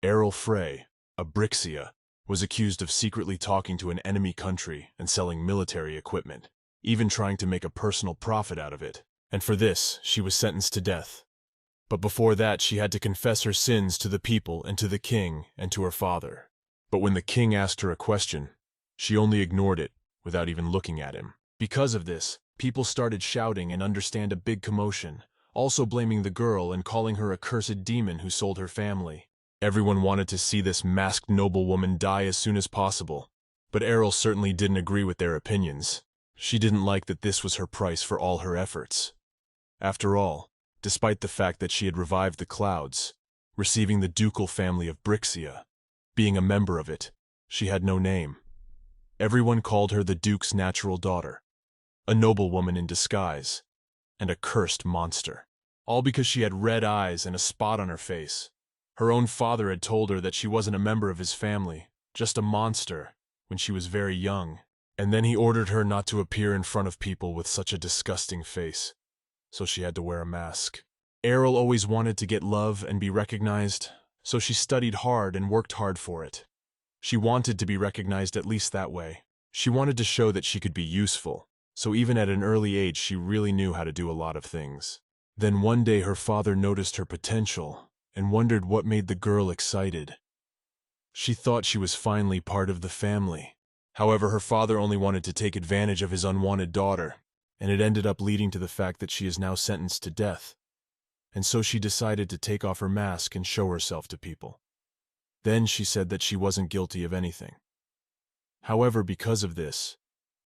Ariel Frey Brixia was accused of secretly talking to an enemy country and selling military equipment, even trying to make a personal profit out of it. And for this, she was sentenced to death. But before that, she had to confess her sins to the people and to the king and to her father. But when the king asked her a question, she only ignored it without even looking at him. Because of this, people started shouting and understand a big commotion, also blaming the girl and calling her a cursed demon who sold her family. Everyone wanted to see this masked noblewoman die as soon as possible, but Ariel certainly didn't agree with their opinions. She didn't like that this was her price for all her efforts. After all, despite the fact that she had revived the clouds, receiving the ducal family of Brixia, being a member of it, she had no name. Everyone called her the Duke's natural daughter, a noblewoman in disguise, and a cursed monster. All because she had red eyes and a spot on her face. Her own father had told her that she wasn't a member of his family, just a monster, when she was very young. And then he ordered her not to appear in front of people with such a disgusting face, so she had to wear a mask. Ariel always wanted to get love and be recognized, so she studied hard and worked hard for it. She wanted to be recognized at least that way. She wanted to show that she could be useful, so even at an early age she really knew how to do a lot of things. Then one day her father noticed her potential and wondered what made the girl excited. She thought she was finally part of the family. However, her father only wanted to take advantage of his unwanted daughter, and it ended up leading to the fact that she is now sentenced to death. And so she decided to take off her mask and show herself to people. Then she said that she wasn't guilty of anything. However, because of this,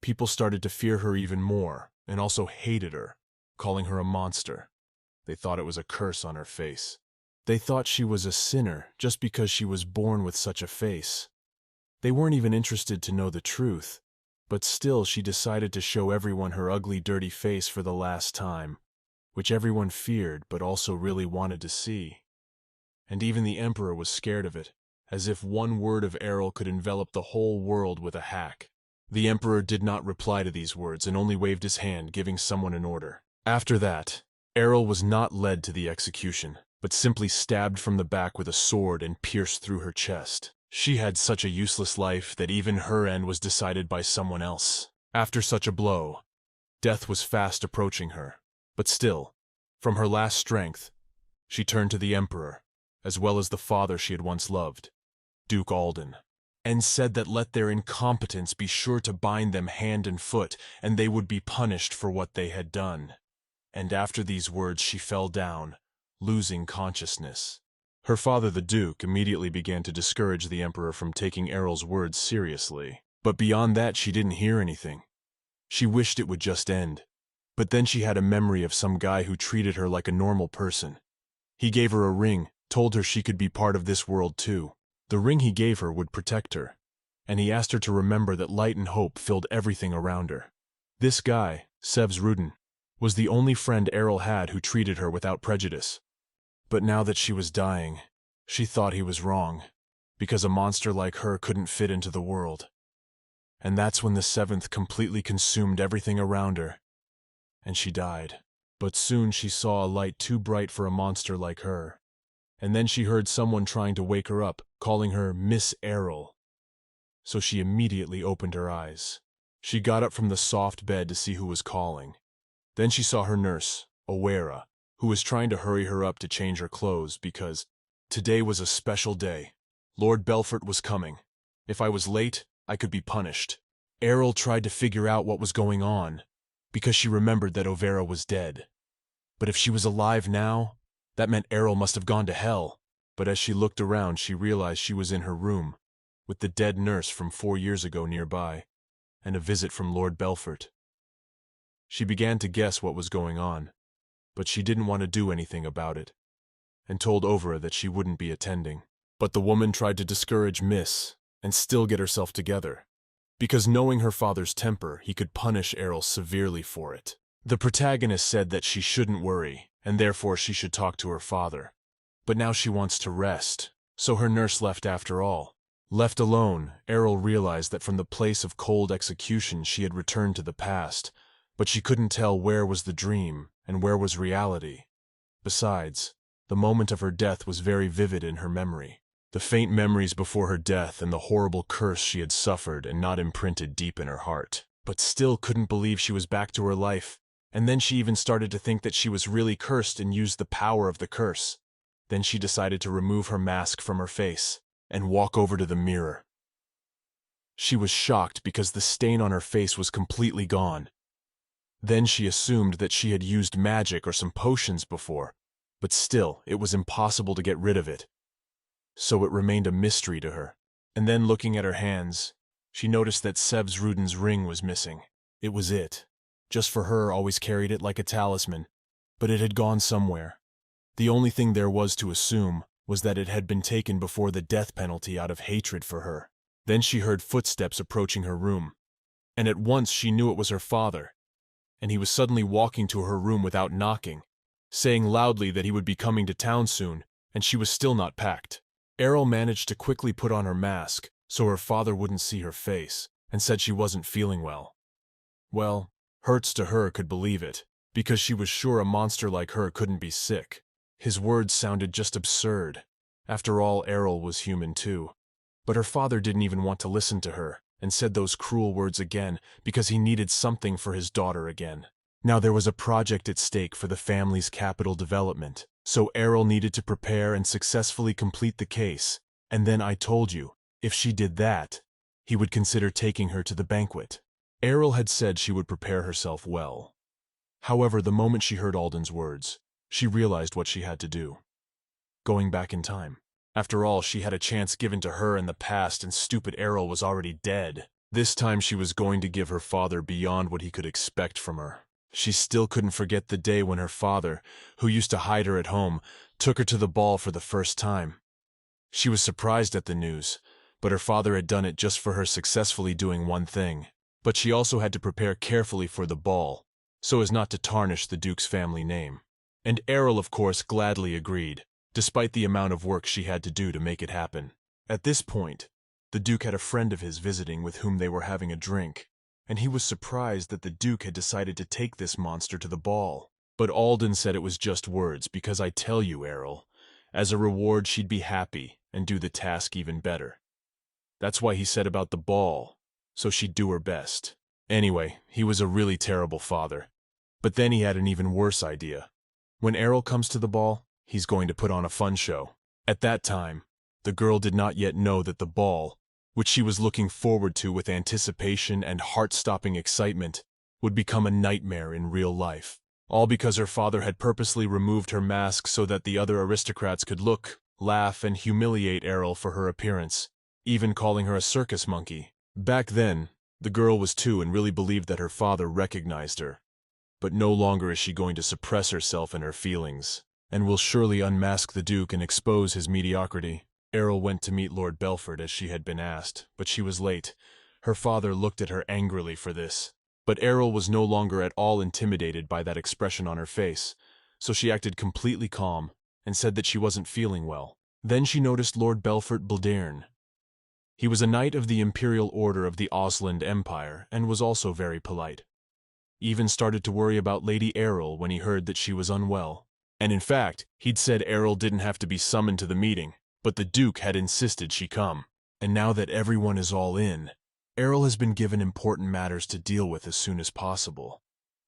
people started to fear her even more and also hated her, calling her a monster. They thought it was a curse on her face. They thought she was a sinner just because she was born with such a face. They weren't even interested to know the truth, but still she decided to show everyone her ugly, dirty face for the last time, which everyone feared but also really wanted to see. And even the emperor was scared of it, as if one word of Ariel could envelop the whole world with a hack. The emperor did not reply to these words and only waved his hand, giving someone an order. After that, Ariel was not led to the execution, but simply stabbed from the back with a sword and pierced through her chest. She had such a useless life that even her end was decided by someone else. After such a blow, death was fast approaching her. But still, from her last strength, she turned to the emperor, as well as the father she had once loved, Duke Alden, and said that let their incompetence be sure to bind them hand and foot, and they would be punished for what they had done. And after these words she fell down, losing consciousness. Her father, the Duke, immediately began to discourage the emperor from taking Ariel's words seriously. But beyond that, she didn't hear anything. She wished it would just end. But then she had a memory of some guy who treated her like a normal person. He gave her a ring, told her she could be part of this world too. The ring he gave her would protect her, and he asked her to remember that light and hope filled everything around her. This guy, Sevs Rudin, was the only friend Ariel had who treated her without prejudice. But now that she was dying, she thought he was wrong, because a monster like her couldn't fit into the world. And that's when the seventh completely consumed everything around her, and she died. But soon she saw a light too bright for a monster like her, and then she heard someone trying to wake her up, calling her Miss Ariel. So she immediately opened her eyes. She got up from the soft bed to see who was calling. Then she saw her nurse, Owera, who was trying to hurry her up to change her clothes because today was a special day. Lord Belfort was coming. If I was late, I could be punished. Ariel tried to figure out what was going on, because she remembered that Owera was dead. But if she was alive now, that meant Ariel must have gone to hell. But as she looked around, she realized she was in her room, with the dead nurse from 4 years ago nearby, and a visit from Lord Belfort. She began to guess what was going on, but she didn't want to do anything about it, and told Overa that she wouldn't be attending. But the woman tried to discourage Miss and still get herself together, because knowing her father's temper, he could punish Ariel severely for it. The protagonist said that she shouldn't worry, and therefore she should talk to her father. But now she wants to rest, so her nurse left after all. Left alone, Ariel realized that from the place of cold execution she had returned to the past, but she couldn't tell where was the dream and where was reality. Besides, the moment of her death was very vivid in her memory. The faint memories before her death and the horrible curse she had suffered and not imprinted deep in her heart. But still couldn't believe she was back to her life. And then she even started to think that she was really cursed and used the power of the curse. Then she decided to remove her mask from her face and walk over to the mirror. She was shocked because the stain on her face was completely gone. Then she assumed that she had used magic or some potions before, but still, it was impossible to get rid of it. So it remained a mystery to her. And then looking at her hands, she noticed that Sevsrudin's ring was missing. It was it. Just for her, always carried it like a talisman, but it had gone somewhere. The only thing there was to assume was that it had been taken before the death penalty out of hatred for her. Then she heard footsteps approaching her room, and at once she knew it was her father, and he was suddenly walking to her room without knocking, saying loudly that he would be coming to town soon, and she was still not packed. Ariel managed to quickly put on her mask so her father wouldn't see her face, and said she wasn't feeling well. Well, Hertz to her could believe it, because she was sure a monster like her couldn't be sick. His words sounded just absurd. After all, Ariel was human too. But her father didn't even want to listen to her, and said those cruel words again because he needed something for his daughter again. Now there was a project at stake for the family's capital development, so Ariel needed to prepare and successfully complete the case, and then I told you, if she did that, he would consider taking her to the banquet. Ariel had said she would prepare herself well. However, the moment she heard Alden's words, she realized what she had to do. Going back in time. After all, she had a chance given to her in the past and stupid Ariel was already dead. This time she was going to give her father beyond what he could expect from her. She still couldn't forget the day when her father, who used to hide her at home, took her to the ball for the first time. She was surprised at the news, but her father had done it just for her successfully doing one thing. But she also had to prepare carefully for the ball, so as not to tarnish the Duke's family name. And Ariel, of course, gladly agreed, despite the amount of work she had to do to make it happen. At this point, the Duke had a friend of his visiting with whom they were having a drink, and he was surprised that the Duke had decided to take this monster to the ball. But Alden said it was just words, because I tell you, Ariel, as a reward she'd be happy and do the task even better. That's why he said about the ball, so she'd do her best. Anyway, he was a really terrible father. But then he had an even worse idea. When Ariel comes to the ball, he's going to put on a fun show. At that time, the girl did not yet know that the ball, which she was looking forward to with anticipation and heart-stopping excitement, would become a nightmare in real life. All because her father had purposely removed her mask so that the other aristocrats could look, laugh, and humiliate Ariel for her appearance, even calling her a circus monkey. Back then, the girl was 2 and really believed that her father recognized her. But no longer is she going to suppress herself and her feelings, and will surely unmask the Duke and expose his mediocrity. Ariel went to meet Lord Belford as she had been asked, but she was late. Her father looked at her angrily for this. But Ariel was no longer at all intimidated by that expression on her face, so she acted completely calm and said that she wasn't feeling well. Then she noticed Lord Belfort Baldern. He was a knight of the Imperial Order of the Osland Empire and was also very polite. Even started to worry about Lady Ariel when he heard that she was unwell. And in fact, he'd said Ariel didn't have to be summoned to the meeting, but the Duke had insisted she come. And now that everyone is all in, Ariel has been given important matters to deal with as soon as possible,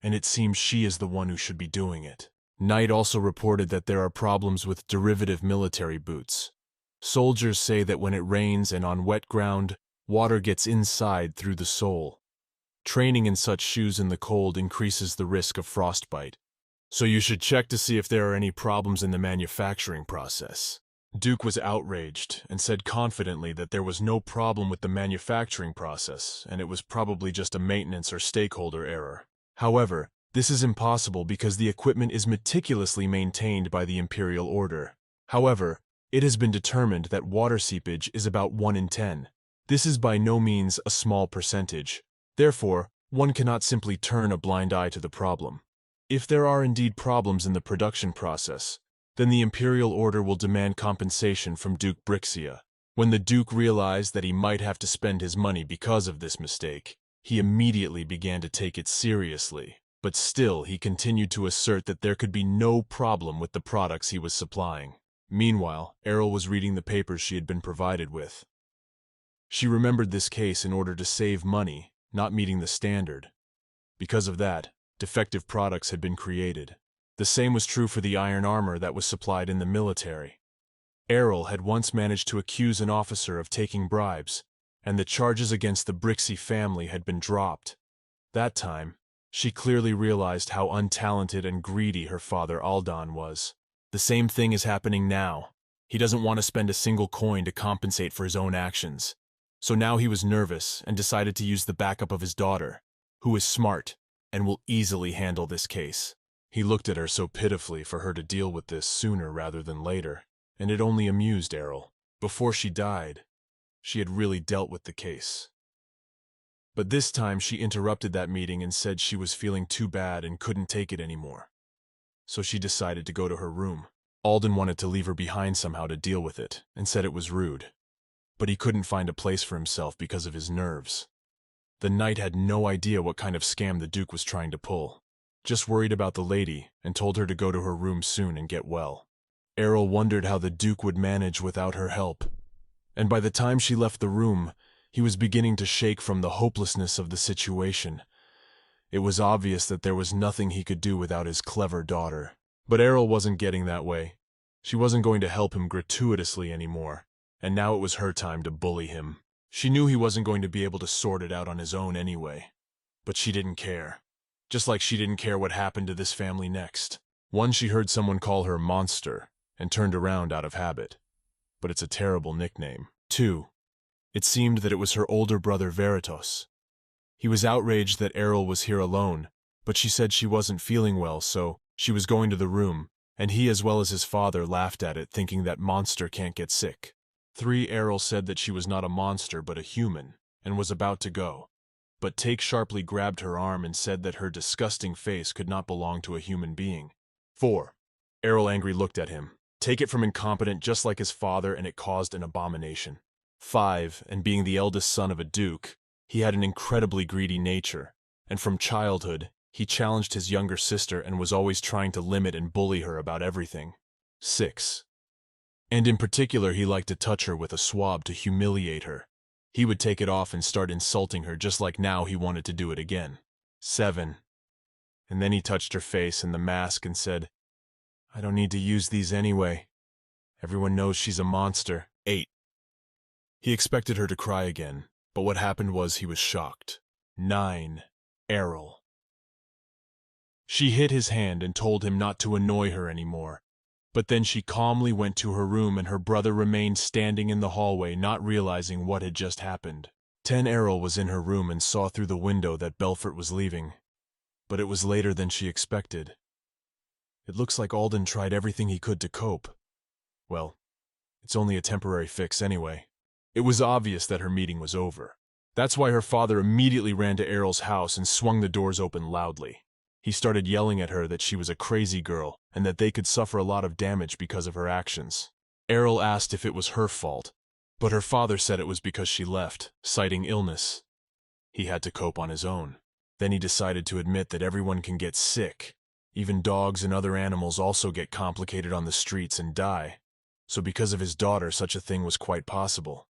and it seems she is the one who should be doing it. Knight also reported that there are problems with derivative military boots. Soldiers say that when it rains and on wet ground, water gets inside through the sole. Training in such shoes in the cold increases the risk of frostbite. So you should check to see if there are any problems in the manufacturing process. Duke was outraged and said confidently that there was no problem with the manufacturing process and it was probably just a maintenance or stakeholder error. However, this is impossible because the equipment is meticulously maintained by the Imperial Order. However, it has been determined that water seepage is about 1 in 10. This is by no means a small percentage. Therefore, one cannot simply turn a blind eye to the problem. If there are indeed problems in the production process, then the Imperial Order will demand compensation from Duke Brixia. When the Duke realized that he might have to spend his money because of this mistake, he immediately began to take it seriously. But still, he continued to assert that there could be no problem with the products he was supplying. Meanwhile, Ariel was reading the papers she had been provided with. She remembered this case in order to save money, not meeting the standard. Because of that, defective products had been created. The same was true for the iron armor that was supplied in the military. Ariel had once managed to accuse an officer of taking bribes, and the charges against the Brixia family had been dropped. That time, she clearly realized how untalented and greedy her father Aldan was. The same thing is happening now. He doesn't want to spend a single coin to compensate for his own actions. So now he was nervous and decided to use the backup of his daughter, who is smart and will easily handle this case. He looked at her so pitifully for her to deal with this sooner rather than later, and it only amused Ariel. Before she died, she had really dealt with the case. But this time she interrupted that meeting and said she was feeling too bad and couldn't take it anymore. So she decided to go to her room. Alden wanted to leave her behind somehow to deal with it, and said it was rude. But he couldn't find a place for himself because of his nerves. The knight had no idea what kind of scam the Duke was trying to pull. Just worried about the lady, and told her to go to her room soon and get well. Ariel wondered how the Duke would manage without her help. And by the time she left the room, he was beginning to shake from the hopelessness of the situation. It was obvious that there was nothing he could do without his clever daughter. But Ariel wasn't getting that way. She wasn't going to help him gratuitously anymore, and now it was her time to bully him. She knew he wasn't going to be able to sort it out on his own anyway. But she didn't care. Just like she didn't care what happened to this family next. One, she heard someone call her monster, and turned around out of habit. But it's a terrible nickname. 2. It seemed that it was her older brother Veritas. He was outraged that Ariel was here alone, but she said she wasn't feeling well, so she was going to the room, and he as well as his father laughed at it, thinking that monster can't get sick. 3. Ariel said that she was not a monster but a human, and was about to go. But Take sharply grabbed her arm and said that her disgusting face could not belong to a human being. 4. Ariel angry looked at him. Take it from incompetent just like his father, and it caused an abomination. 5. And being the eldest son of a duke, he had an incredibly greedy nature, and from childhood, he challenged his younger sister and was always trying to limit and bully her about everything. 6. And in particular, he liked to touch her with a swab to humiliate her. He would take it off and start insulting her just like now he wanted to do it again. 7. And then he touched her face and the mask and said, "I don't need to use these anyway. Everyone knows she's a monster." 8. He expected her to cry again, but what happened was he was shocked. 9. Ariel. She hit his hand and told him not to annoy her anymore. But then she calmly went to her room and her brother remained standing in the hallway, not realizing what had just happened. 10. Ariel was in her room and saw through the window that Belfort was leaving. But it was later than she expected. It looks like Alden tried everything he could to cope. Well, it's only a temporary fix anyway. It was obvious that her meeting was over. That's why her father immediately ran to Ariel's house and swung the doors open loudly. He started yelling at her that she was a crazy girl and that they could suffer a lot of damage because of her actions. Ariel asked if it was her fault, but her father said it was because she left, citing illness. He had to cope on his own. Then he decided to admit that everyone can get sick. Even dogs and other animals also get complicated on the streets and die. So because of his daughter, such a thing was quite possible.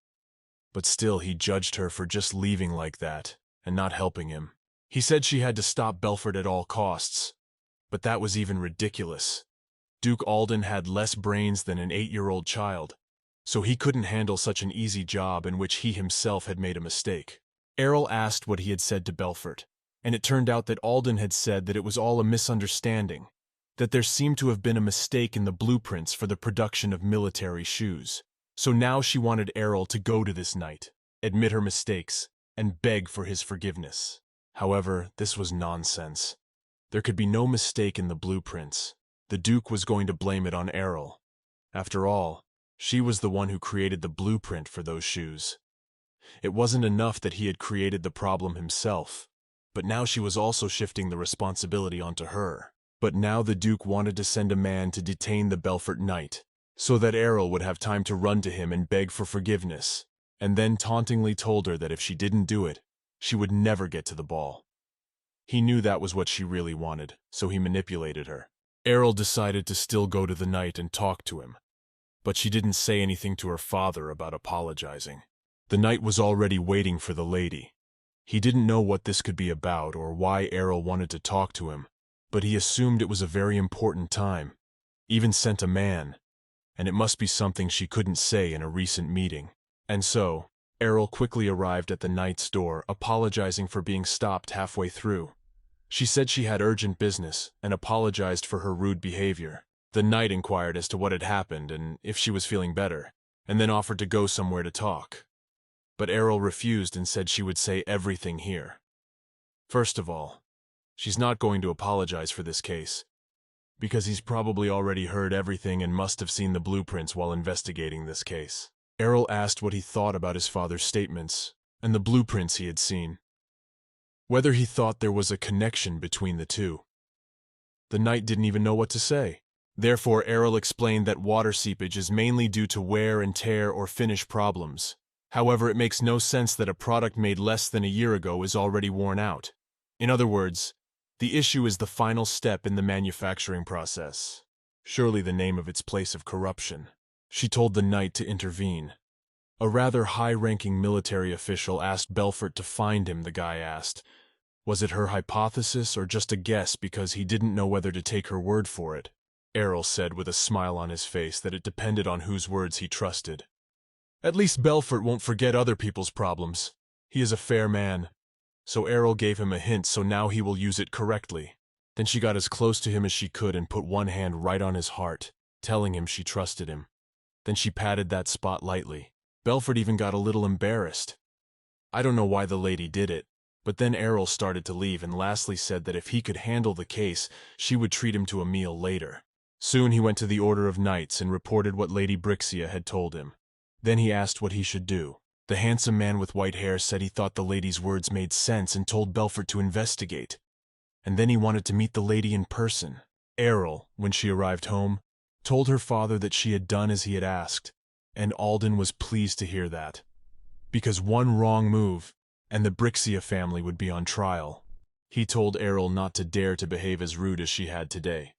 But still, he judged her for just leaving like that and not helping him. He said she had to stop Belfort at all costs, but that was even ridiculous. Duke Alden had less brains than an 8-year-old child, so he couldn't handle such an easy job in which he himself had made a mistake. Ariel asked what he had said to Belfort, and it turned out that Alden had said that it was all a misunderstanding, that there seemed to have been a mistake in the blueprints for the production of military shoes. So now she wanted Ariel to go to this knight, admit her mistakes, and beg for his forgiveness. However, this was nonsense. There could be no mistake in the blueprints. The Duke was going to blame it on Ariel. After all, she was the one who created the blueprint for those shoes. It wasn't enough that he had created the problem himself, but now she was also shifting the responsibility onto her. But now the Duke wanted to send a man to detain the Belfort knight, so that Ariel would have time to run to him and beg for forgiveness, and then tauntingly told her that if she didn't do it, she would never get to the ball. He knew that was what she really wanted, so he manipulated her. Ariel decided to still go to the knight and talk to him. but she didn't say anything to her father about apologizing. The knight was already waiting for the lady. He didn't know what this could be about or why Ariel wanted to talk to him, but he assumed it was a very important time. Even sent a man, and it must be something she couldn't say in a recent meeting. And so, Ariel quickly arrived at the knight's door, apologizing for being stopped halfway through. She said she had urgent business and apologized for her rude behavior. The knight inquired as to what had happened and if she was feeling better, and then offered to go somewhere to talk. But Ariel refused and said she would say everything here. First of all, she's not going to apologize for this case, because he's probably already heard everything and must have seen the blueprints while investigating this case. Ariel asked what he thought about his father's statements and the blueprints he had seen, whether he thought there was a connection between the two. The knight didn't even know what to say. Therefore, Ariel explained that water seepage is mainly due to wear and tear or finish problems. However, it makes no sense that a product made less than a year ago is already worn out. In other words, the issue is the final step in the manufacturing process. Surely the name of its place of corruption. She told the knight to intervene. A rather high-ranking military official asked Belfort to find him, the guy asked. Was it her hypothesis or just a guess because he didn't know whether to take her word for it? Ariel said with a smile on his face that it depended on whose words he trusted. At least Belfort won't forget other people's problems. He is a fair man. So Ariel gave him a hint, so now he will use it correctly. Then she got as close to him as she could and put one hand right on his heart, telling him she trusted him. Then she patted that spot lightly. Belfort even got a little embarrassed. I don't know why the lady did it, but then Ariel started to leave and lastly said that if he could handle the case, she would treat him to a meal later. Soon he went to the Order of Knights and reported what Lady Brixia had told him. Then he asked what he should do. The handsome man with white hair said he thought the lady's words made sense and told Belfort to investigate. And then he wanted to meet the lady in person. Ariel, when she arrived home, told her father that she had done as he had asked, and Alden was pleased to hear that. Because one wrong move, and the Brixia family would be on trial. He told Ariel not to dare to behave as rude as she had today.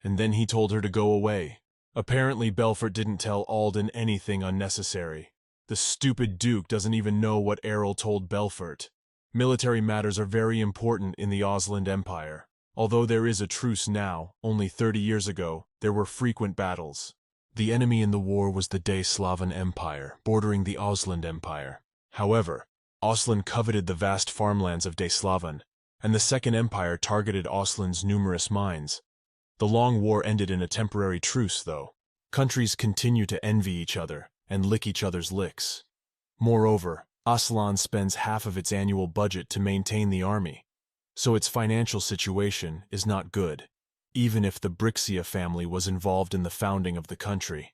And then he told her to go away. Apparently Belfort didn't tell Alden anything unnecessary. The stupid Duke doesn't even know what Ariel told Belfort. Military matters are very important in the Ausland Empire. Although there is a truce now, only 30 years ago, there were frequent battles. The enemy in the war was the Day-Slavan Empire, bordering the Ausland Empire. However, Ausland coveted the vast farmlands of Day-Slavan, and the Second Empire targeted Ausland's numerous mines. The long war ended in a temporary truce, though. Countries continue to envy each other and lick each other's licks. Moreover, Aslan spends half of its annual budget to maintain the army, so its financial situation is not good, even if the Brixia family was involved in the founding of the country.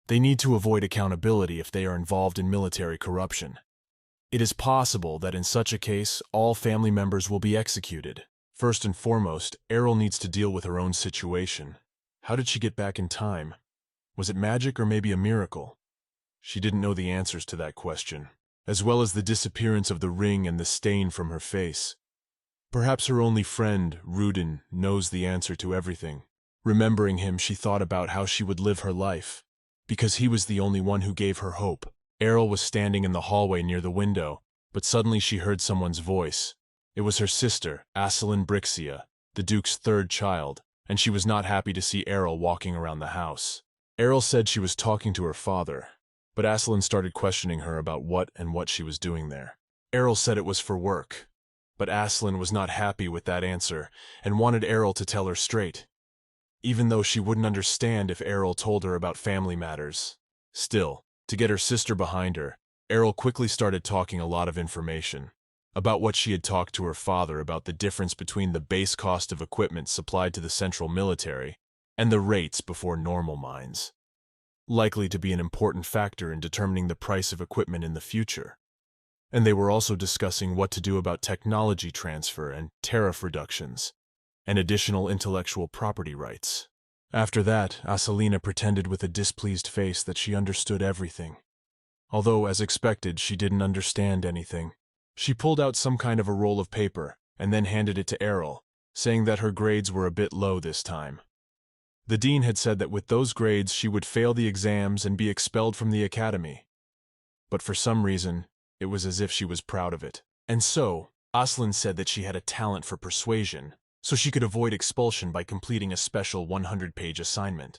They need to avoid accountability if they are involved in military corruption. It is possible that in such a case, all family members will be executed. First and foremost, Ariel needs to deal with her own situation. How did she get back in time? Was it magic or maybe a miracle? She didn't know the answers to that question, as well as the disappearance of the ring and the stain from her face. Perhaps her only friend, Rudin, knows the answer to everything. Remembering him, she thought about how she would live her life, because he was the only one who gave her hope. Ariel was standing in the hallway near the window, but suddenly she heard someone's voice. It was her sister, Ariel Brixia, the Duke's third child, and she was not happy to see Ariel walking around the house. Ariel said she was talking to her father, but Ariel started questioning her about what she was doing there. Ariel said it was for work, but Ariel was not happy with that answer and wanted Ariel to tell her straight, even though she wouldn't understand if Ariel told her about family matters. Still, to get her sister behind her, Ariel quickly started talking a lot of information about what she had talked to her father about the difference between the base cost of equipment supplied to the central military and the rates before normal mines, likely to be an important factor in determining the price of equipment in the future. And they were also discussing what to do about technology transfer and tariff reductions, and additional intellectual property rights. After that, Asalina pretended with a displeased face that she understood everything. Although, as expected, she didn't understand anything. She pulled out some kind of a roll of paper and then handed it to Ariel, saying that her grades were a bit low this time. The dean had said that with those grades she would fail the exams and be expelled from the academy. But for some reason, it was as if she was proud of it. And so, Aslan said that she had a talent for persuasion, so she could avoid expulsion by completing a special 100-page assignment.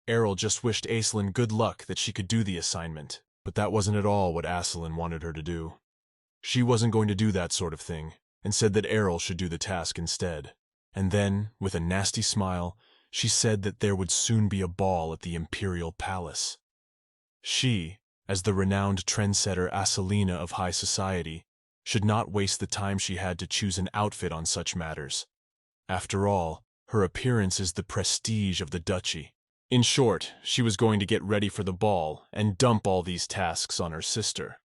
Ariel just wished Aslan good luck that she could do the assignment, but that wasn't at all what Aslan wanted her to do. She wasn't going to do that sort of thing, and said that Ariel should do the task instead. And then, with a nasty smile, she said that there would soon be a ball at the imperial palace. She, as the renowned trendsetter Asalina of high society, should not waste the time she had to choose an outfit on such matters. After all, her appearance is the prestige of the duchy. In short, she was going to get ready for the ball and dump all these tasks on her sister.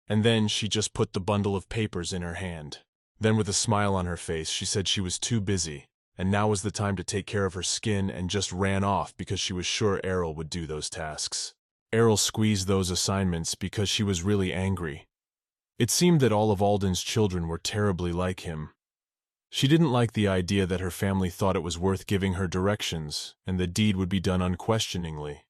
And then she just put the bundle of papers in her hand. Then with a smile on her face, she said she was too busy, and now was the time to take care of her skin, and just ran off because she was sure Ariel would do those tasks. Ariel squeezed those assignments because she was really angry. It seemed that all of Alden's children were terribly like him. She didn't like the idea that her family thought it was worth giving her directions, and the deed would be done unquestioningly.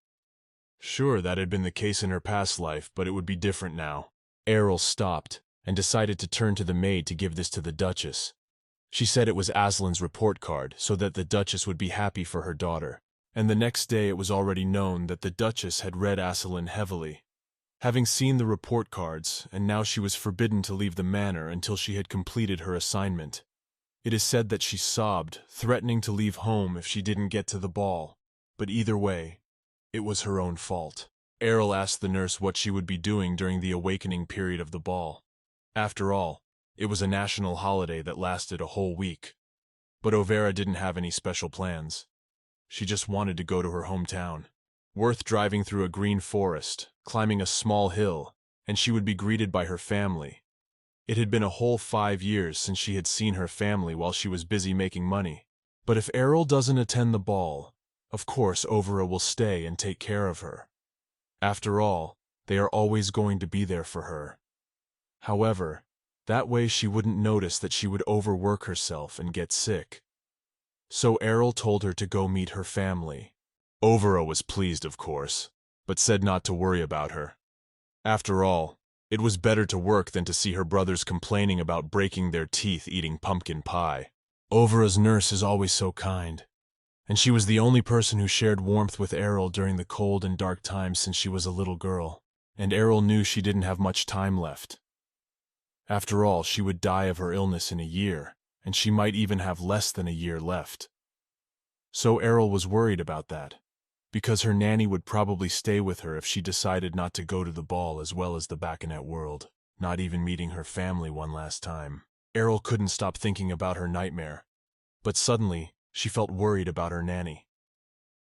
Sure, that had been the case in her past life, but it would be different now. Ariel stopped, and decided to turn to the maid to give this to the Duchess. She said it was Aslan's report card, so that the Duchess would be happy for her daughter. And the next day it was already known that the Duchess had read Aslan heavily, having seen the report cards, and now she was forbidden to leave the manor until she had completed her assignment. It is said that she sobbed, threatening to leave home if she didn't get to the ball, but either way, it was her own fault. Ariel asked the nurse what she would be doing during the awakening period of the ball. After all, it was a national holiday that lasted a whole week. But Overa didn't have any special plans. She just wanted to go to her hometown. Worth driving through a green forest, climbing a small hill, and she would be greeted by her family. It had been a whole 5 years since she had seen her family while she was busy making money. But if Ariel doesn't attend the ball, of course Overa will stay and take care of her. After all, they are always going to be there for her. However, that way she wouldn't notice that she would overwork herself and get sick. So Ariel told her to go meet her family. Overa was pleased, of course, but said not to worry about her. After all, it was better to work than to see her brothers complaining about breaking their teeth eating pumpkin pie. Overa's nurse is always so kind, and she was the only person who shared warmth with Ariel during the cold and dark times since she was a little girl, and Ariel knew she didn't have much time left. After all, she would die of her illness in a year, and she might even have less than a year left. So Ariel was worried about that, because her nanny would probably stay with her if she decided not to go to the ball as well as the Bacchanat world, not even meeting her family one last time. Ariel couldn't stop thinking about her nightmare, but suddenly she felt worried about her nanny.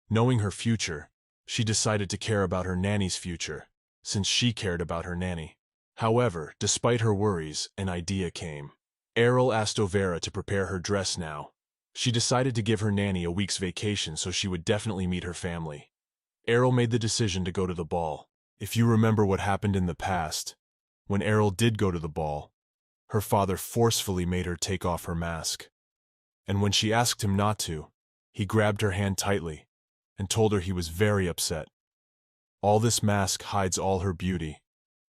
Knowing her future, she decided to care about her nanny's future, since she cared about her nanny. However, despite her worries, an idea came. Ariel asked Overa to prepare her dress now. She decided to give her nanny a week's vacation so she would definitely meet her family. Ariel made the decision to go to the ball. If you remember what happened in the past, when Ariel did go to the ball, her father forcefully made her take off her mask. And when she asked him not to, he grabbed her hand tightly and told her he was very upset. All this mask hides all her beauty,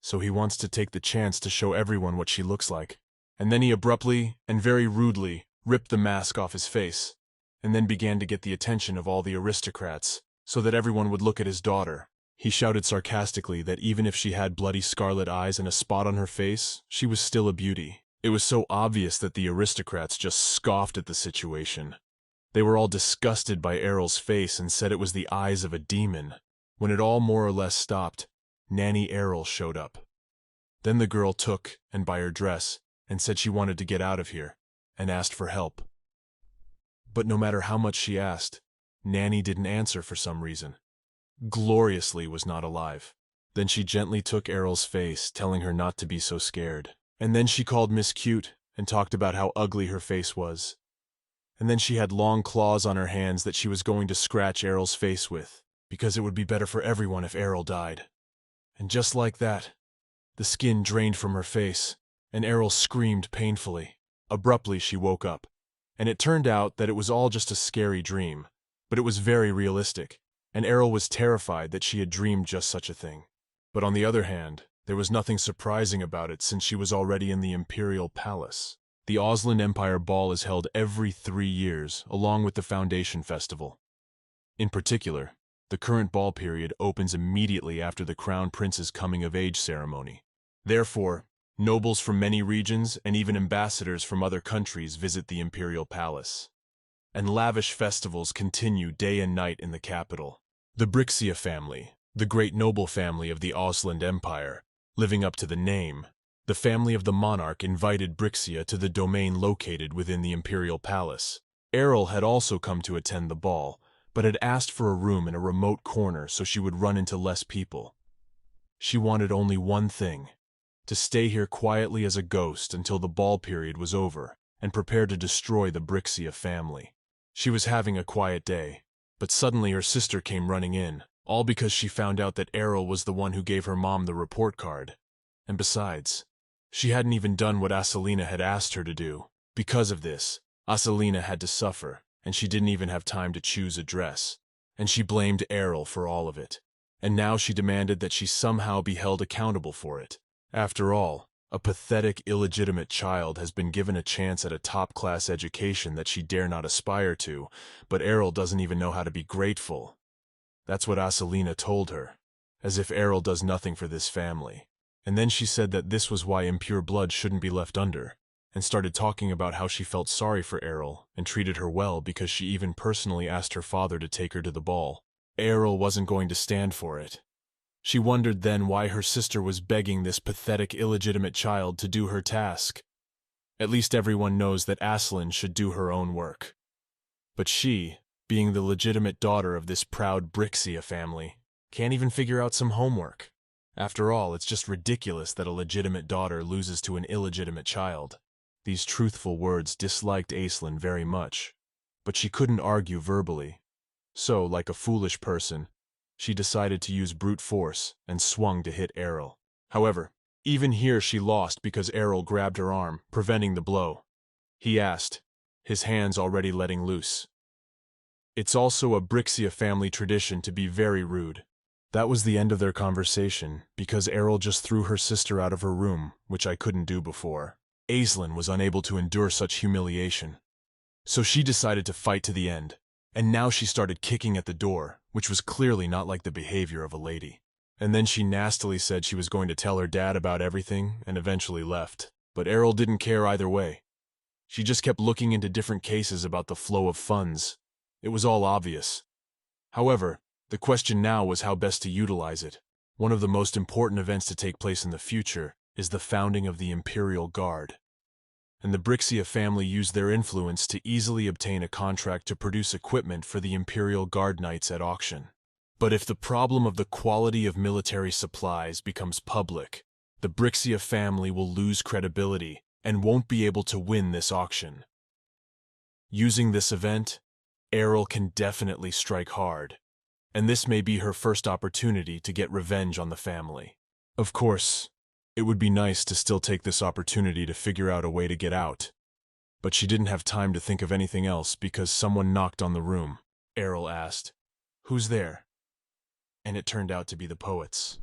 so he wants to take the chance to show everyone what she looks like. And then he abruptly and very rudely ripped the mask off his face, and then began to get the attention of all the aristocrats, so that everyone would look at his daughter. He shouted sarcastically that even if she had bloody scarlet eyes and a spot on her face, she was still a beauty. It was so obvious that the aristocrats just scoffed at the situation. They were all disgusted by Ariel's face and said it was the eyes of a demon. When it all more or less stopped, Nanny Ariel showed up. Then the girl took and by her dress and said she wanted to get out of here, and asked for help. But no matter how much she asked, Nanny didn't answer for some reason. Gloriously was not alive. Then she gently took Ariel's face, telling her not to be so scared. And then she called Miss Cute and talked about how ugly her face was. And then she had long claws on her hands that she was going to scratch Ariel's face with, because it would be better for everyone if Ariel died. And just like that, the skin drained from her face, and Ariel screamed painfully. Abruptly she woke up, and it turned out that it was all just a scary dream, But it was very realistic, and Ariel was terrified that she had dreamed just such a thing. But on the other hand, there was nothing surprising about it since she was already in the Imperial Palace. The Ausland Empire Ball is held every 3 years, along with the Foundation Festival. In particular, the current ball period opens immediately after the Crown Prince's coming-of-age ceremony. Therefore, nobles from many regions and even ambassadors from other countries visit the Imperial Palace. And lavish festivals continue day and night in the capital. The Brixia family, the great noble family of the Ausland Empire, living up to the name, the family of the monarch invited Brixia to the domain located within the Imperial Palace. Ariel had also come to attend the ball, but had asked for a room in a remote corner so she would run into less people. She wanted only one thing: to stay here quietly as a ghost until the ball period was over and prepare to destroy the Brixia family. She was having a quiet day, but suddenly her sister came running in, all because she found out that Ariel was the one who gave her mom the report card. And besides, she hadn't even done what Asalina had asked her to do. Because of this, Asalina had to suffer, and she didn't even have time to choose a dress. And she blamed Ariel for all of it. And now she demanded that she somehow be held accountable for it. After all, a pathetic, illegitimate child has been given a chance at a top-class education that she dare not aspire to, but Ariel doesn't even know how to be grateful. That's what Asalina told her, as if Ariel does nothing for this family. And then she said that this was why impure blood shouldn't be left under, and started talking about how she felt sorry for Ariel and treated her well because she even personally asked her father to take her to the ball. Ariel wasn't going to stand for it. She wondered then why her sister was begging this pathetic, illegitimate child to do her task. At least everyone knows that Aslin should do her own work. But she, being the legitimate daughter of this proud Brixia family, can't even figure out some homework. After all, it's just ridiculous that a legitimate daughter loses to an illegitimate child. These truthful words disliked Aislinn very much, but she couldn't argue verbally. So, like a foolish person, she decided to use brute force and swung to hit Ariel. However, even here she lost because Ariel grabbed her arm, preventing the blow. He asked, his hands already letting loose. It's also a Brixia family tradition to be very rude. That was the end of their conversation, because Ariel just threw her sister out of her room, which I couldn't do before. Aislinn was unable to endure such humiliation. So she decided to fight to the end, and now she started kicking at the door, which was clearly not like the behavior of a lady. And then she nastily said she was going to tell her dad about everything and eventually left. But Ariel didn't care either way. She just kept looking into different cases about the flow of funds. It was all obvious. However, the question now was how best to utilize it. One of the most important events to take place in the future is the founding of the Imperial Guard. And the Brixia family used their influence to easily obtain a contract to produce equipment for the Imperial Guard Knights at auction. But if the problem of the quality of military supplies becomes public, the Brixia family will lose credibility and won't be able to win this auction. Using this event, Ariel can definitely strike hard, and this may be her first opportunity to get revenge on the family. Of course, it would be nice to still take this opportunity to figure out a way to get out. But she didn't have time to think of anything else because someone knocked on the room. Ariel asked, "Who's there?" And it turned out to be the poets.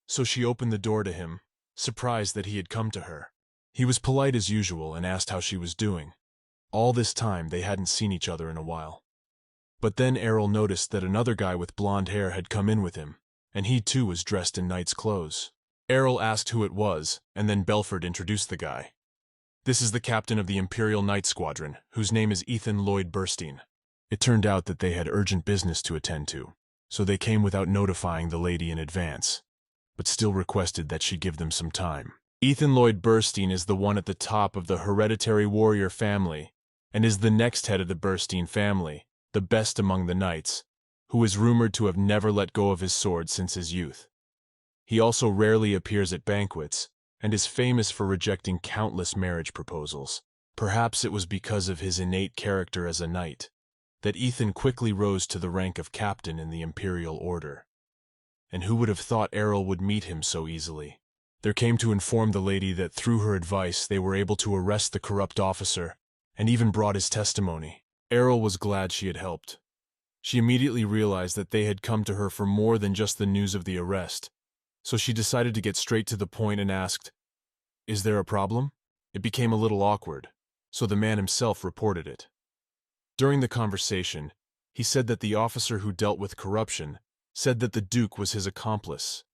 So she opened the door to him, surprised that he had come to her. He was polite as usual and asked how she was doing. All this time they hadn't seen each other in a while. But then Ariel noticed that another guy with blonde hair had come in with him, and he too was dressed in knight's clothes. Ariel asked who it was, and then Belford introduced the guy. "This is the captain of the Imperial Knight Squadron, whose name is Ethan Lloyd Burstein." It turned out that they had urgent business to attend to, so they came without notifying the lady in advance, but still requested that she give them some time. Ethan Lloyd Burstein is the one at the top of the hereditary warrior family, and is the next head of the Burstein family, the best among the knights, who is rumored to have never let go of his sword since his youth. He also rarely appears at banquets, and is famous for rejecting countless marriage proposals. Perhaps it was because of his innate character as a knight that Ethan quickly rose to the rank of captain in the Imperial Order. And who would have thought Ariel would meet him so easily? There came to inform the lady that through her advice they were able to arrest the corrupt officer, and even brought his testimony. Ariel was glad she had helped. She immediately realized that they had come to her for more than just the news of the arrest, so she decided to get straight to the point and asked, "Is there a problem?" It became a little awkward, so the man himself reported it. During the conversation, he said that the officer who dealt with corruption said that the Duke was his accomplice.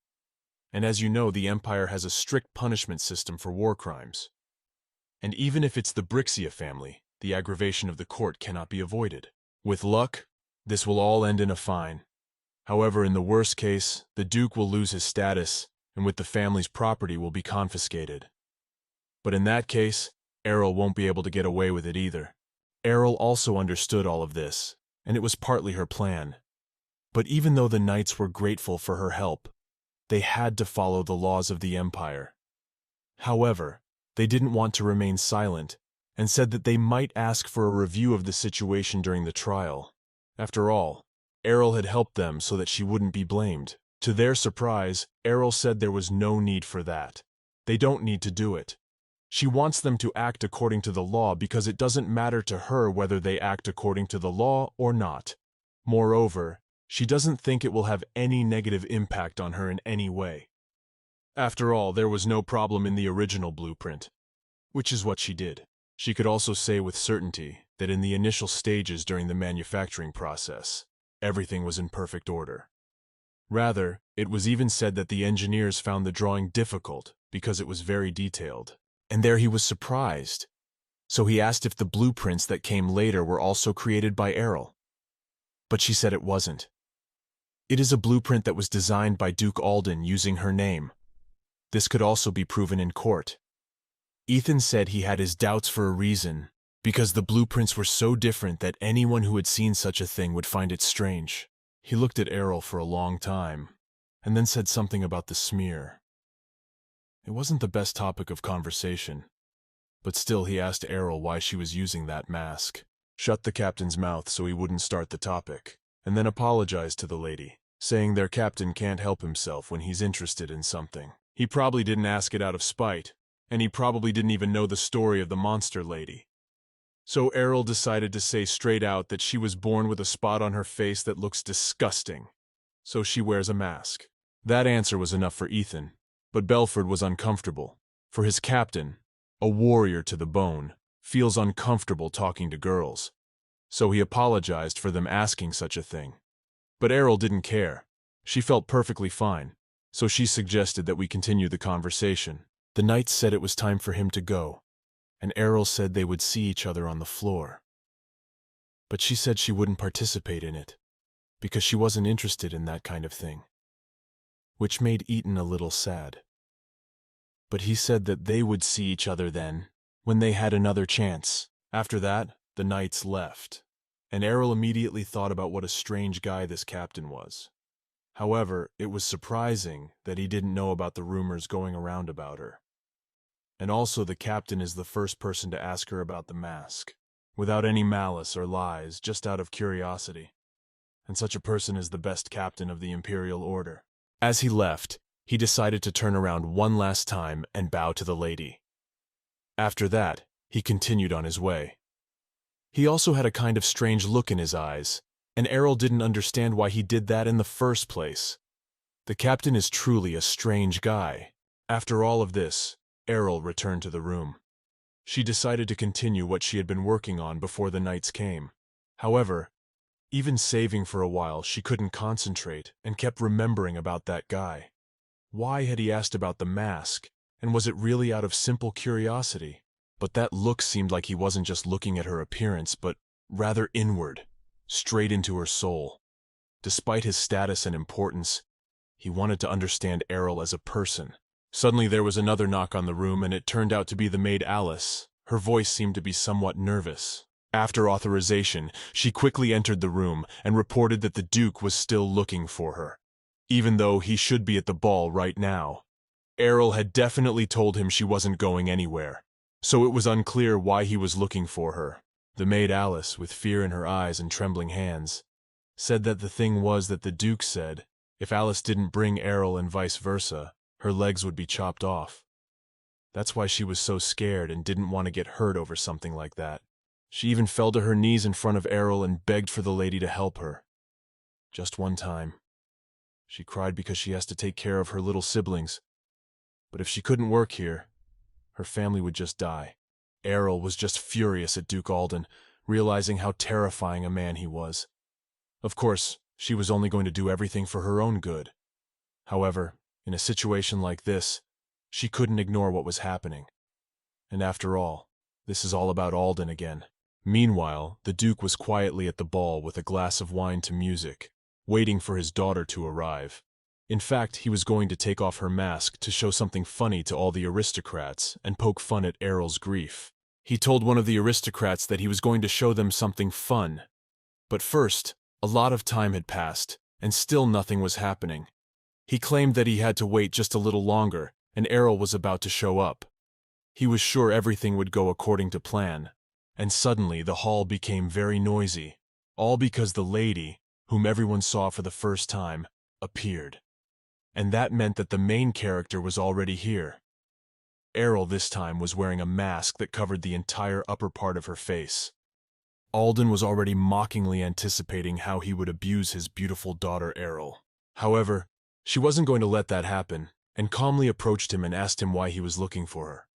And as you know, the Empire has a strict punishment system for war crimes. And even if it's the Brixia family, the aggravation of the court cannot be avoided. With luck, this will all end in a fine. However, in the worst case, the Duke will lose his status, and with the family's property will be confiscated. But in that case, Ariel won't be able to get away with it either. Ariel also understood all of this, and it was partly her plan. But even though the knights were grateful for her help, they had to follow the laws of the Empire. However, they didn't want to remain silent, and said that they might ask for a review of the situation during the trial. After all, Ariel had helped them so that she wouldn't be blamed. To their surprise, Ariel said there was no need for that. They don't need to do it. She wants them to act according to the law because it doesn't matter to her whether they act according to the law or not. Moreover, she doesn't think it will have any negative impact on her in any way. After all, there was no problem in the original blueprint, which is what she did. She could also say with certainty that in the initial stages during the manufacturing process, everything was in perfect order. Rather, it was even said that the engineers found the drawing difficult because it was very detailed. And there he was surprised. So he asked if the blueprints that came later were also created by Ariel. But she said it wasn't. It is a blueprint that was designed by Duke Alden using her name. This could also be proven in court. Ethan said he had his doubts for a reason, because the blueprints were so different that anyone who had seen such a thing would find it strange. He looked at Ariel for a long time, and then said something about the smear. It wasn't the best topic of conversation, but still he asked Ariel why she was using that mask, shut the captain's mouth so he wouldn't start the topic, and then apologized to the lady, saying their captain can't help himself when he's interested in something. He probably didn't ask it out of spite, and he probably didn't even know the story of the monster lady. So Ariel decided to say straight out that she was born with a spot on her face that looks disgusting, so she wears a mask. That answer was enough for Ethan. But Belford was uncomfortable, for his captain, a warrior to the bone, feels uncomfortable talking to girls, so he apologized for them asking such a thing. But Ariel didn't care. She felt perfectly fine, so she suggested that we continue the conversation. The knights said it was time for him to go, and Ariel said they would see each other on the floor. But she said she wouldn't participate in it, because she wasn't interested in that kind of thing, which made Ethan a little sad. But he said that they would see each other then, when they had another chance. After that, the knights left, and Ariel immediately thought about what a strange guy this captain was. However, it was surprising that he didn't know about the rumors going around about her. And also the captain is the first person to ask her about the mask, without any malice or lies, just out of curiosity. And such a person is the best captain of the Imperial Order. As he left, he decided to turn around one last time and bow to the lady. After that, he continued on his way. He also had a kind of strange look in his eyes, and Ariel didn't understand why he did that in the first place. The captain is truly a strange guy. After all of this, Ariel returned to the room. She decided to continue what she had been working on before the knights came. However, even saving for a while, she couldn't concentrate and kept remembering about that guy. Why had he asked about the mask, and was it really out of simple curiosity? But that look seemed like he wasn't just looking at her appearance, but rather inward, straight into her soul. Despite his status and importance, he wanted to understand Ariel as a person. Suddenly there was another knock on the room, and it turned out to be the maid Alice. Her voice seemed to be somewhat nervous. After authorization, she quickly entered the room and reported that the Duke was still looking for her, even though he should be at the ball right now. Ariel had definitely told him she wasn't going anywhere, so it was unclear why he was looking for her. The maid Alice, with fear in her eyes and trembling hands, said that the thing was that the Duke said if Alice didn't bring Ariel and vice versa, her legs would be chopped off. That's why she was so scared and didn't want to get hurt over something like that. She even fell to her knees in front of Ariel and begged for the lady to help her. Just one time. She cried because she has to take care of her little siblings. But if she couldn't work here, her family would just die. Ariel was just furious at Duke Alden, realizing how terrifying a man he was. Of course, she was only going to do everything for her own good. However, in a situation like this, she couldn't ignore what was happening. And after all, this is all about Alden again. Meanwhile, the Duke was quietly at the ball with a glass of wine to music, waiting for his daughter to arrive. In fact, he was going to take off her mask to show something funny to all the aristocrats and poke fun at Ariel's grief. He told one of the aristocrats that he was going to show them something fun. But first, a lot of time had passed, and still nothing was happening. He claimed that he had to wait just a little longer, and Ariel was about to show up. He was sure everything would go according to plan. And suddenly the hall became very noisy, all because the lady, whom everyone saw for the first time, appeared. And that meant that the main character was already here. Ariel this time was wearing a mask that covered the entire upper part of her face. Alden was already mockingly anticipating how he would abuse his beautiful daughter Ariel. However, she wasn't going to let that happen, and calmly approached him and asked him why he was looking for her.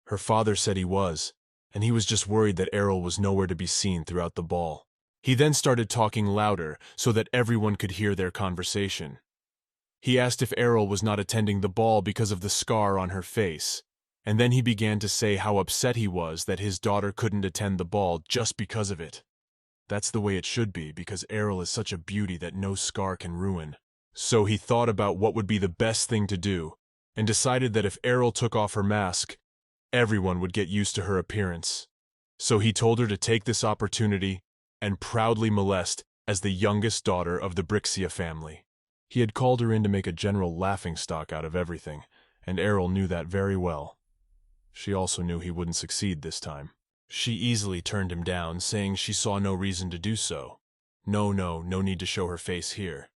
Her father said he was, and he was just worried that Ariel was nowhere to be seen throughout the ball. He then started talking louder so that everyone could hear their conversation. He asked if Ariel was not attending the ball because of the scar on her face, and then he began to say how upset he was that his daughter couldn't attend the ball just because of it. That's the way it should be, because Ariel is such a beauty that no scar can ruin. So he thought about what would be the best thing to do, and decided that if Ariel took off her mask, everyone would get used to her appearance. So he told her to take this opportunity and proudly molest as the youngest daughter of the Brixia family. He had called her in to make a general laughingstock out of everything, and Ariel knew that very well. She also knew he wouldn't succeed this time. She easily turned him down, saying she saw no reason to do so. No need to show her face here.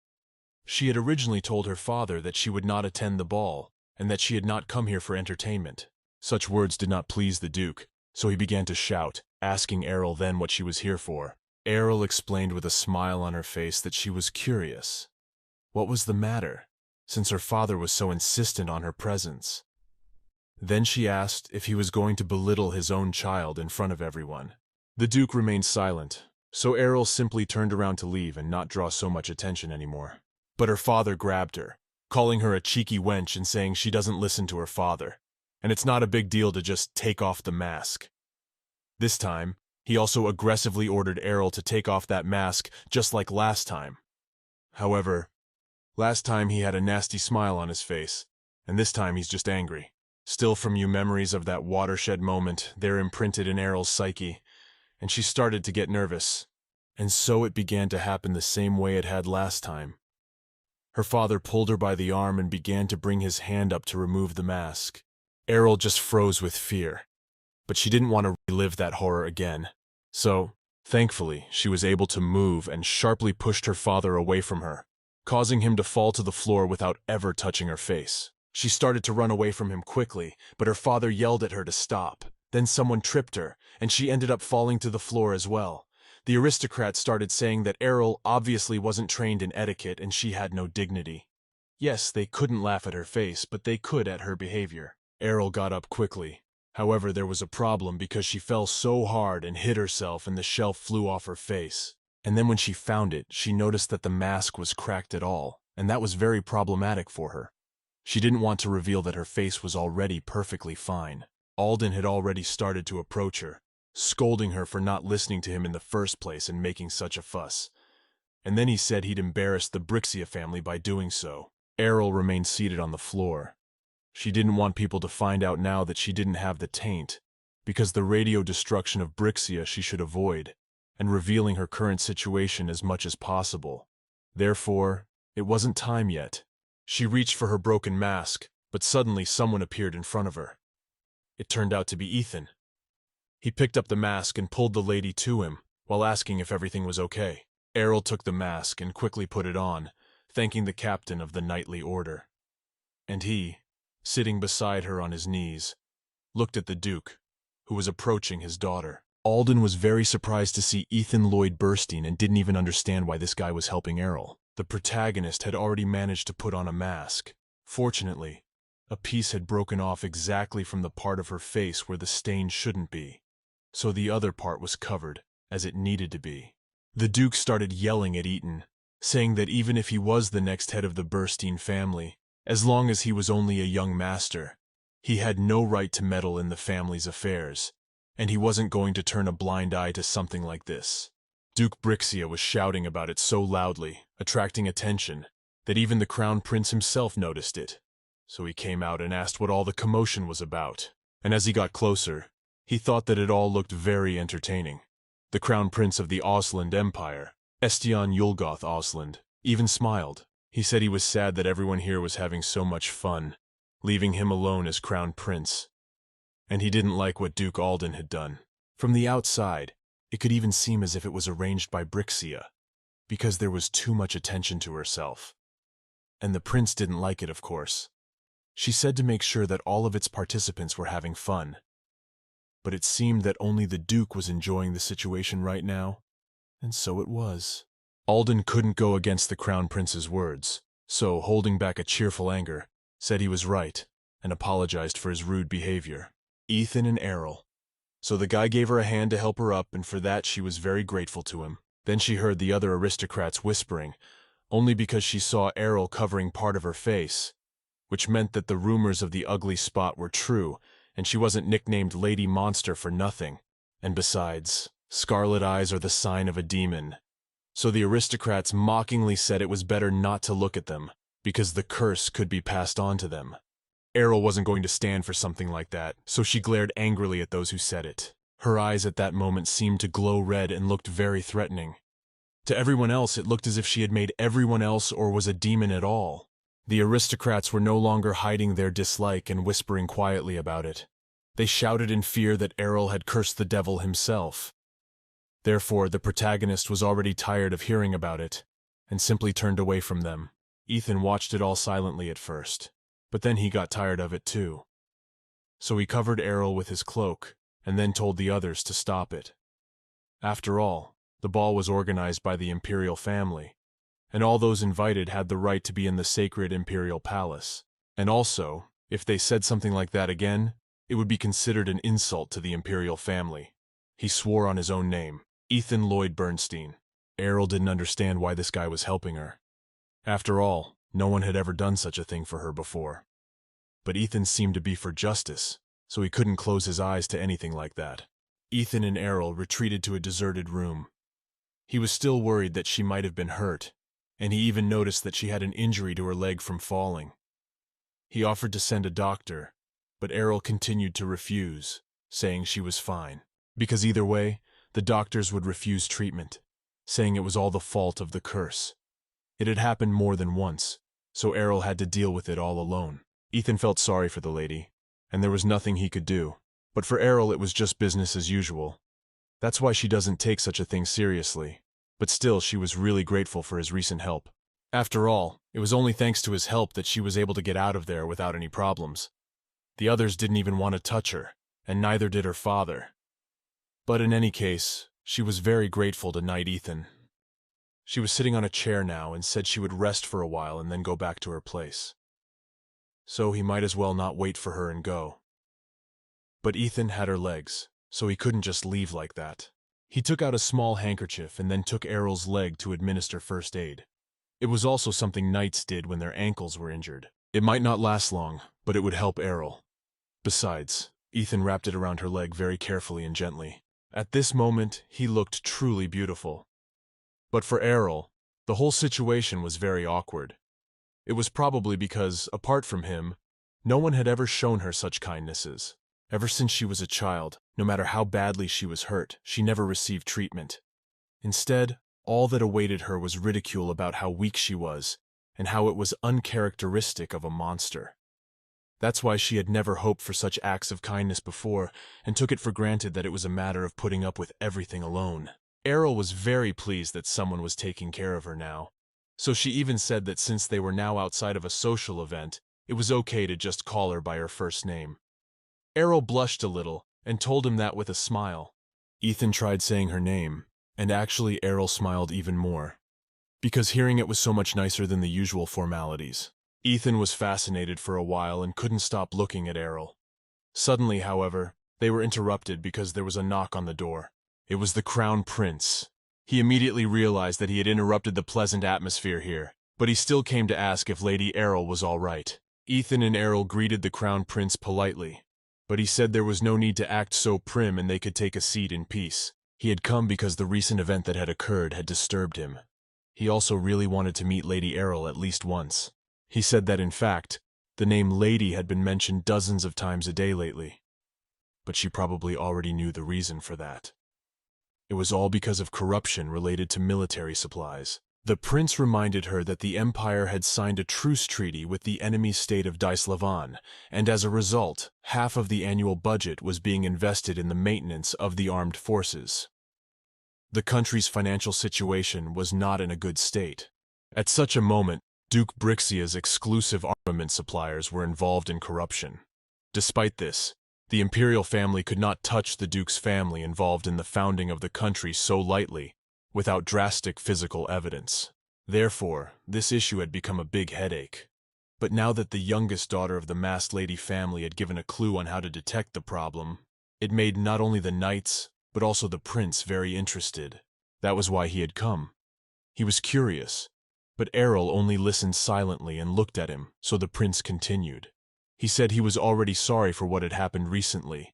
She had originally told her father that she would not attend the ball, and that she had not come here for entertainment. Such words did not please the Duke, so he began to shout, asking Ariel then what she was here for. Ariel explained with a smile on her face that she was curious. What was the matter, since her father was so insistent on her presence? Then she asked if he was going to belittle his own child in front of everyone. The Duke remained silent, so Ariel simply turned around to leave and not draw so much attention anymore. But her father grabbed her, calling her a cheeky wench and saying she doesn't listen to her father, and it's not a big deal to just take off the mask. This time, he also aggressively ordered Ariel to take off that mask just like last time. However, last time he had a nasty smile on his face, and this time he's just angry. Still from you memories of that watershed moment, they're imprinted in Ariel's psyche, and she started to get nervous. And so it began to happen the same way it had last time. Her father pulled her by the arm and began to bring his hand up to remove the mask. Ariel just froze with fear, but she didn't want to relive that horror again. So, thankfully, she was able to move and sharply pushed her father away from her, causing him to fall to the floor without ever touching her face. She started to run away from him quickly, but her father yelled at her to stop. Then someone tripped her, and she ended up falling to the floor as well. The aristocrats started saying that Ariel obviously wasn't trained in etiquette and she had no dignity. Yes, they couldn't laugh at her face, but they could at her behavior. Ariel got up quickly. However, there was a problem because she fell so hard and hit herself and the shelf flew off her face. And then when she found it, she noticed that the mask was cracked at all, and that was very problematic for her. She didn't want to reveal that her face was already perfectly fine. Alden had already started to approach her, scolding her for not listening to him in the first place and making such a fuss. And then he said he'd embarrassed the Brixia family by doing so. Ariel remained seated on the floor. She didn't want people to find out now that she didn't have the taint, because the radio destruction of Brixia she should avoid, and revealing her current situation as much as possible. Therefore, it wasn't time yet. She reached for her broken mask, but suddenly someone appeared in front of her. It turned out to be Ethan. He picked up the mask and pulled the lady to him, while asking if everything was okay. Ariel took the mask and quickly put it on, thanking the captain of the knightly order. And he, sitting beside her on his knees, looked at the Duke, who was approaching his daughter. Alden was very surprised to see Ethan Lloyd Burstein and didn't even understand why this guy was helping Ariel. The protagonist had already managed to put on a mask. Fortunately, a piece had broken off exactly from the part of her face where the stain shouldn't be, so the other part was covered, as it needed to be. The Duke started yelling at Ethan, saying that even if he was the next head of the Burstein family, as long as he was only a young master, he had no right to meddle in the family's affairs, and he wasn't going to turn a blind eye to something like this. Duke Brixia was shouting about it so loudly, attracting attention, that even the Crown Prince himself noticed it. So he came out and asked what all the commotion was about, and as he got closer, he thought that it all looked very entertaining. The Crown Prince of the Osland Empire, Estian Yulgoth Osland, even smiled. He said he was sad that everyone here was having so much fun, leaving him alone as Crown Prince. And he didn't like what Duke Alden had done. From the outside, it could even seem as if it was arranged by Brixia, because there was too much attention to herself. And the prince didn't like it, of course. She said to make sure that all of its participants were having fun. But it seemed that only the Duke was enjoying the situation right now, and so it was. Alden couldn't go against the Crown Prince's words, so, holding back a cheerful anger, said he was right, and apologized for his rude behavior. Ethan and Ariel. So the guy gave her a hand to help her up, and for that she was very grateful to him. Then she heard the other aristocrats whispering, only because she saw Ariel covering part of her face, which meant that the rumors of the ugly spot were true, and she wasn't nicknamed Lady Monster for nothing. And besides, scarlet eyes are the sign of a demon. So the aristocrats mockingly said it was better not to look at them, because the curse could be passed on to them. Ariel wasn't going to stand for something like that, so she glared angrily at those who said it. Her eyes at that moment seemed to glow red and looked very threatening. To everyone else, it looked as if she had made everyone else or was a demon at all. The aristocrats were no longer hiding their dislike and whispering quietly about it. They shouted in fear that Ariel had cursed the devil himself. Therefore, the protagonist was already tired of hearing about it, and simply turned away from them. Ethan watched it all silently at first, but then he got tired of it too. So he covered Ariel with his cloak, and then told the others to stop it. After all, the ball was organized by the imperial family, and all those invited had the right to be in the sacred imperial palace. And also, if they said something like that again, it would be considered an insult to the imperial family. He swore on his own name, Ethan Lloyd Bernstein. Ariel didn't understand why this guy was helping her. After all, no one had ever done such a thing for her before. But Ethan seemed to be for justice, so he couldn't close his eyes to anything like that. Ethan and Ariel retreated to a deserted room. He was still worried that she might have been hurt, and he even noticed that she had an injury to her leg from falling. He offered to send a doctor, but Ariel continued to refuse, saying she was fine, because either way, the doctors would refuse treatment, saying it was all the fault of the curse. It had happened more than once, so Ariel had to deal with it all alone. Ethan felt sorry for the lady, and there was nothing he could do. But for Ariel it was just business as usual. That's why she doesn't take such a thing seriously. But still, she was really grateful for his recent help. After all, it was only thanks to his help that she was able to get out of there without any problems. The others didn't even want to touch her, and neither did her father. But in any case, she was very grateful to Knight Ethan. She was sitting on a chair now and said she would rest for a while and then go back to her place. So he might as well not wait for her and go. But Ethan had her legs, so he couldn't just leave like that. He took out a small handkerchief and then took Ariel's leg to administer first aid. It was also something knights did when their ankles were injured. It might not last long, but it would help Ariel. Besides, Ethan wrapped it around her leg very carefully and gently. At this moment, he looked truly beautiful. But for Ariel, the whole situation was very awkward. It was probably because, apart from him, no one had ever shown her such kindnesses. Ever since she was a child, no matter how badly she was hurt, she never received treatment. Instead, all that awaited her was ridicule about how weak she was, and how it was uncharacteristic of a monster. That's why she had never hoped for such acts of kindness before, and took it for granted that it was a matter of putting up with everything alone. Ariel was very pleased that someone was taking care of her now, so she even said that since they were now outside of a social event, it was okay to just call her by her first name. Ariel blushed a little and told him that with a smile. Ethan tried saying her name, and actually Ariel smiled even more, because hearing it was so much nicer than the usual formalities. Ethan was fascinated for a while and couldn't stop looking at Ariel. Suddenly, however, they were interrupted because there was a knock on the door. It was the Crown Prince. He immediately realized that he had interrupted the pleasant atmosphere here, but he still came to ask if Lady Ariel was all right. Ethan and Ariel greeted the Crown Prince politely, but he said there was no need to act so prim and they could take a seat in peace. He had come because the recent event that had occurred had disturbed him. He also really wanted to meet Lady Ariel at least once. He said that, in fact, the name Lady had been mentioned dozens of times a day lately, but she probably already knew the reason for that. It was all because of corruption related to military supplies. The prince reminded her that the Empire had signed a truce treaty with the enemy state of Daislavan, and as a result, half of the annual budget was being invested in the maintenance of the armed forces. The country's financial situation was not in a good state. At such a moment, Duke Brixia's exclusive armament suppliers were involved in corruption. Despite this, the imperial family could not touch the duke's family involved in the founding of the country so lightly, without drastic physical evidence. Therefore, this issue had become a big headache. But now that the youngest daughter of the masked lady family had given a clue on how to detect the problem, it made not only the knights, but also the prince very interested. That was why he had come. He was curious, but Ariel only listened silently and looked at him, so the prince continued. He said he was already sorry for what had happened recently,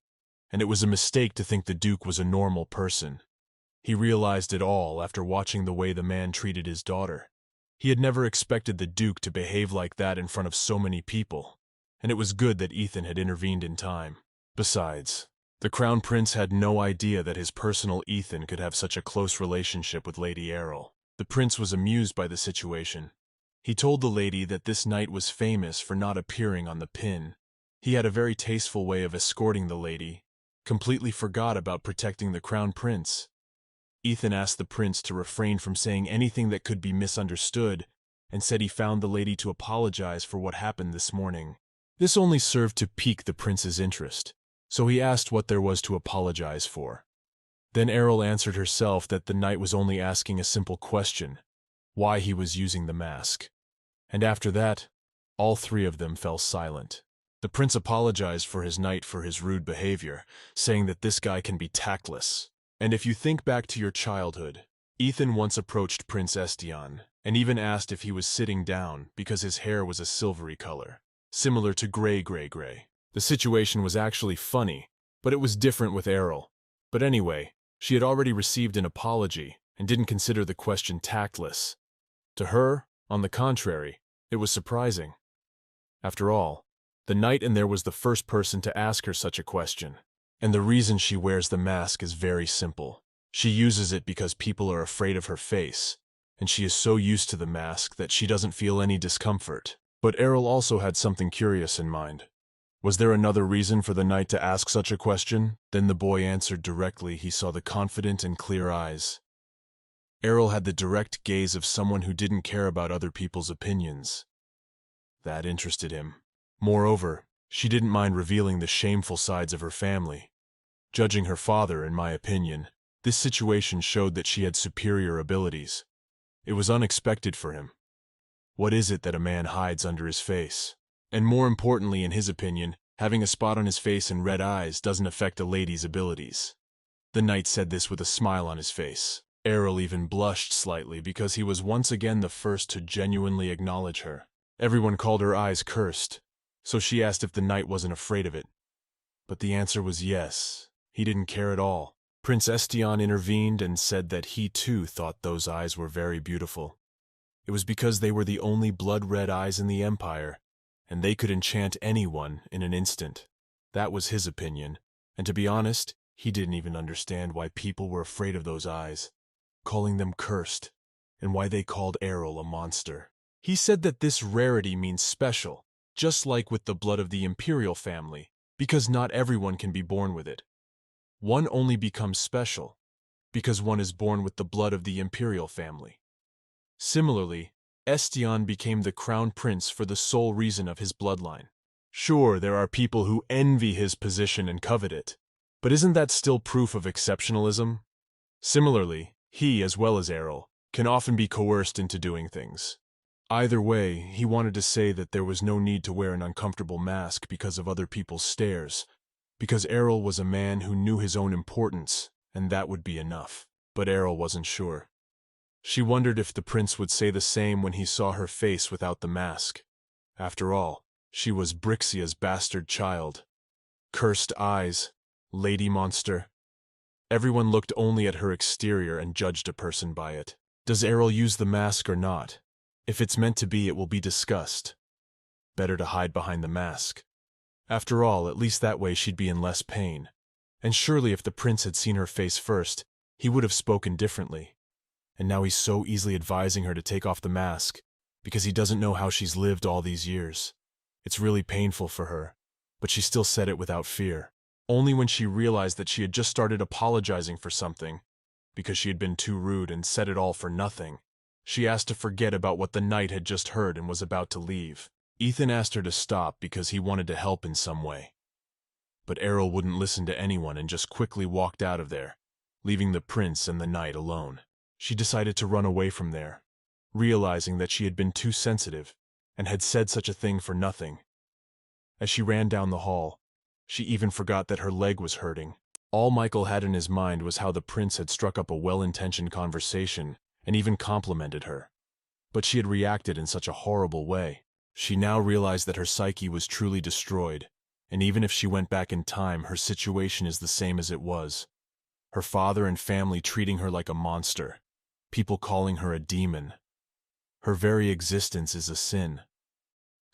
and it was a mistake to think the duke was a normal person. He realized it all after watching the way the man treated his daughter. He had never expected the duke to behave like that in front of so many people, and it was good that Ethan had intervened in time. Besides, the Crown Prince had no idea that his personal Ethan could have such a close relationship with Lady Ariel. The prince was amused by the situation. He told the lady that this knight was famous for not appearing on the pin. He had a very tasteful way of escorting the lady, completely forgot about protecting the Crown Prince. Ethan asked the prince to refrain from saying anything that could be misunderstood, and said he found the lady to apologize for what happened this morning. This only served to pique the prince's interest, so he asked what there was to apologize for. Then Ariel answered herself that the knight was only asking a simple question, why he was using the mask. And after that, all three of them fell silent. The prince apologized for his knight for his rude behavior, saying that this guy can be tactless. And if you think back to your childhood, Ethan once approached Prince Estian, and even asked if he was sitting down because his hair was a silvery color, similar to gray. The situation was actually funny, but it was different with Ariel. But anyway, she had already received an apology and didn't consider the question tactless. To her, on the contrary, it was surprising. After all, the knight in there was the first person to ask her such a question. And the reason she wears the mask is very simple. She uses it because people are afraid of her face, and she is so used to the mask that she doesn't feel any discomfort. But Ariel also had something curious in mind. Was there another reason for the knight to ask such a question? Then the boy answered directly. He saw the confident and clear eyes. Ariel had the direct gaze of someone who didn't care about other people's opinions. That interested him. Moreover, she didn't mind revealing the shameful sides of her family. Judging her father, in my opinion, this situation showed that she had superior abilities. It was unexpected for him. What is it that a man hides under his face? And more importantly, in his opinion, having a spot on his face and red eyes doesn't affect a lady's abilities. The knight said this with a smile on his face. Ariel even blushed slightly because he was once again the first to genuinely acknowledge her. Everyone called her eyes cursed, so she asked if the knight wasn't afraid of it. But the answer was yes. He didn't care at all. Prince Estian intervened and said that he too thought those eyes were very beautiful. It was because they were the only blood-red eyes in the Empire, and they could enchant anyone in an instant. That was his opinion, and to be honest, he didn't even understand why people were afraid of those eyes, calling them cursed, and why they called Ariel a monster. He said that this rarity means special, just like with the blood of the imperial family, because not everyone can be born with it. One only becomes special because one is born with the blood of the imperial family. Similarly, Estian became the crown prince for the sole reason of his bloodline. Sure, there are people who envy his position and covet it, But isn't that still proof of exceptionalism? Similarly, he, as well as Ariel, can often be coerced into doing things. Either way, he wanted to say that there was no need to wear an uncomfortable mask because of other people's stares, because Ariel was a man who knew his own importance, and that would be enough. But Ariel wasn't sure. She wondered if the prince would say the same when he saw her face without the mask. After all, she was Brixia's bastard child. Cursed eyes, lady monster. Everyone looked only at her exterior and judged a person by it. Does Ariel use the mask or not? If it's meant to be, it will be discussed. Better to hide behind the mask. After all, at least that way she'd be in less pain. And surely if the prince had seen her face first, he would have spoken differently. And now he's so easily advising her to take off the mask, because he doesn't know how she's lived all these years. It's really painful for her, but she still said it without fear. Only when she realized that she had just started apologizing for something, because she had been too rude and said it all for nothing, she asked to forget about what the knight had just heard and was about to leave. Ethan asked her to stop because he wanted to help in some way. But Ariel wouldn't listen to anyone and just quickly walked out of there, leaving the prince and the knight alone. She decided to run away from there, realizing that she had been too sensitive and had said such a thing for nothing. As she ran down the hall, she even forgot that her leg was hurting. All Michael had in his mind was how the prince had struck up a well-intentioned conversation and even complimented her. But she had reacted in such a horrible way. She now realized that her psyche was truly destroyed, and even if she went back in time, her situation is the same as it was. Her father and family treating her like a monster, people calling her a demon. Her very existence is a sin.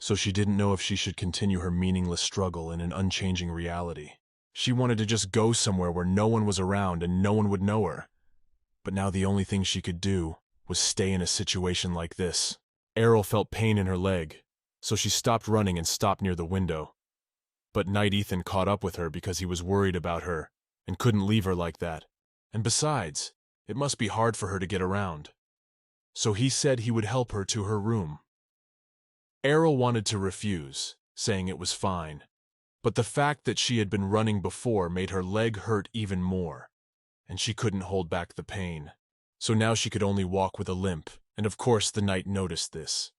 So she didn't know if she should continue her meaningless struggle in an unchanging reality. She wanted to just go somewhere where no one was around and no one would know her. But now the only thing she could do was stay in a situation like this. Ariel felt pain in her leg, so she stopped running and stopped near the window. But Knight Ethan caught up with her because he was worried about her and couldn't leave her like that. And besides, it must be hard for her to get around. So he said he would help her to her room. Ariel wanted to refuse, saying it was fine. But the fact that she had been running before made her leg hurt even more, and she couldn't hold back the pain. So now she could only walk with a limp, and of course the knight noticed this.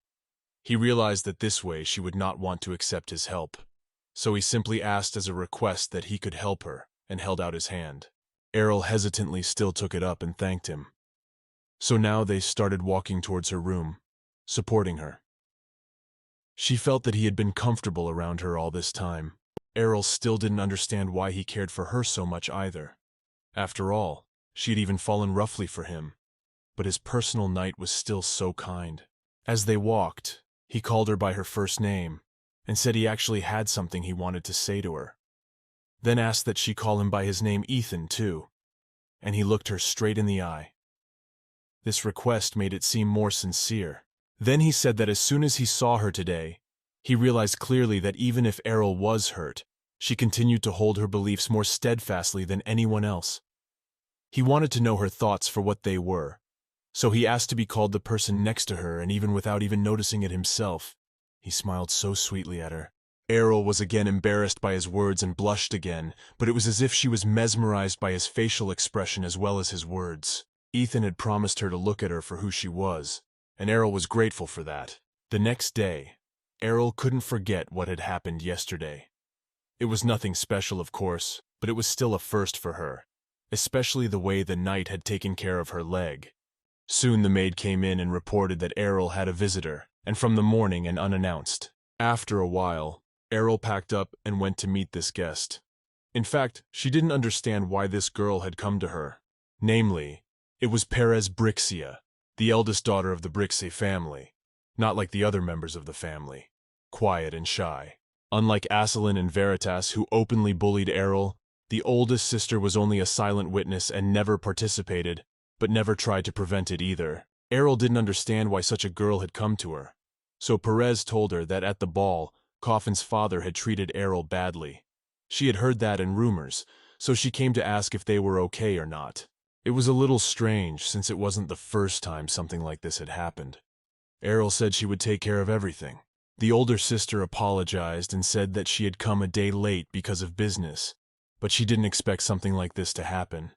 He realized that this way she would not want to accept his help, so he simply asked as a request that he could help her and held out his hand. Ariel hesitantly still took it up and thanked him. So now they started walking towards her room, supporting her. She felt that he had been comfortable around her all this time. Ariel still didn't understand why he cared for her so much either. After all, she had even fallen roughly for him, but his personal knight was still so kind. As they walked, he called her by her first name and said he actually had something he wanted to say to her. Then asked that she call him by his name Ethan too, and he looked her straight in the eye. This request made it seem more sincere. Then he said that as soon as he saw her today, he realized clearly that even if Ariel was hurt, she continued to hold her beliefs more steadfastly than anyone else. He wanted to know her thoughts for what they were, so he asked to be called the person next to her, and even without even noticing it himself, he smiled so sweetly at her. Ariel was again embarrassed by his words and blushed again, but it was as if she was mesmerized by his facial expression as well as his words. Ethan had promised her to look at her for who she was, and Ariel was grateful for that. The next day, Ariel couldn't forget what had happened yesterday. It was nothing special, of course, but it was still a first for her, especially the way the knight had taken care of her leg. Soon the maid came in and reported that Ariel had a visitor, and from the morning and unannounced. After a while, Ariel packed up and went to meet this guest. In fact, she didn't understand why this girl had come to her. Namely, it was Perez Brixia, the eldest daughter of the Brixia family, not like the other members of the family, quiet and shy. Unlike Asselin and Veritas, who openly bullied Ariel, the oldest sister was only a silent witness and never participated, but never tried to prevent it either. Ariel didn't understand why such a girl had come to her, so Perez told her that at the ball, Coffin's father had treated Ariel badly. She had heard that in rumors, so she came to ask if they were okay or not. It was a little strange, since it wasn't the first time something like this had happened. Ariel said she would take care of everything. The older sister apologized and said that she had come a day late because of business, but she didn't expect something like this to happen.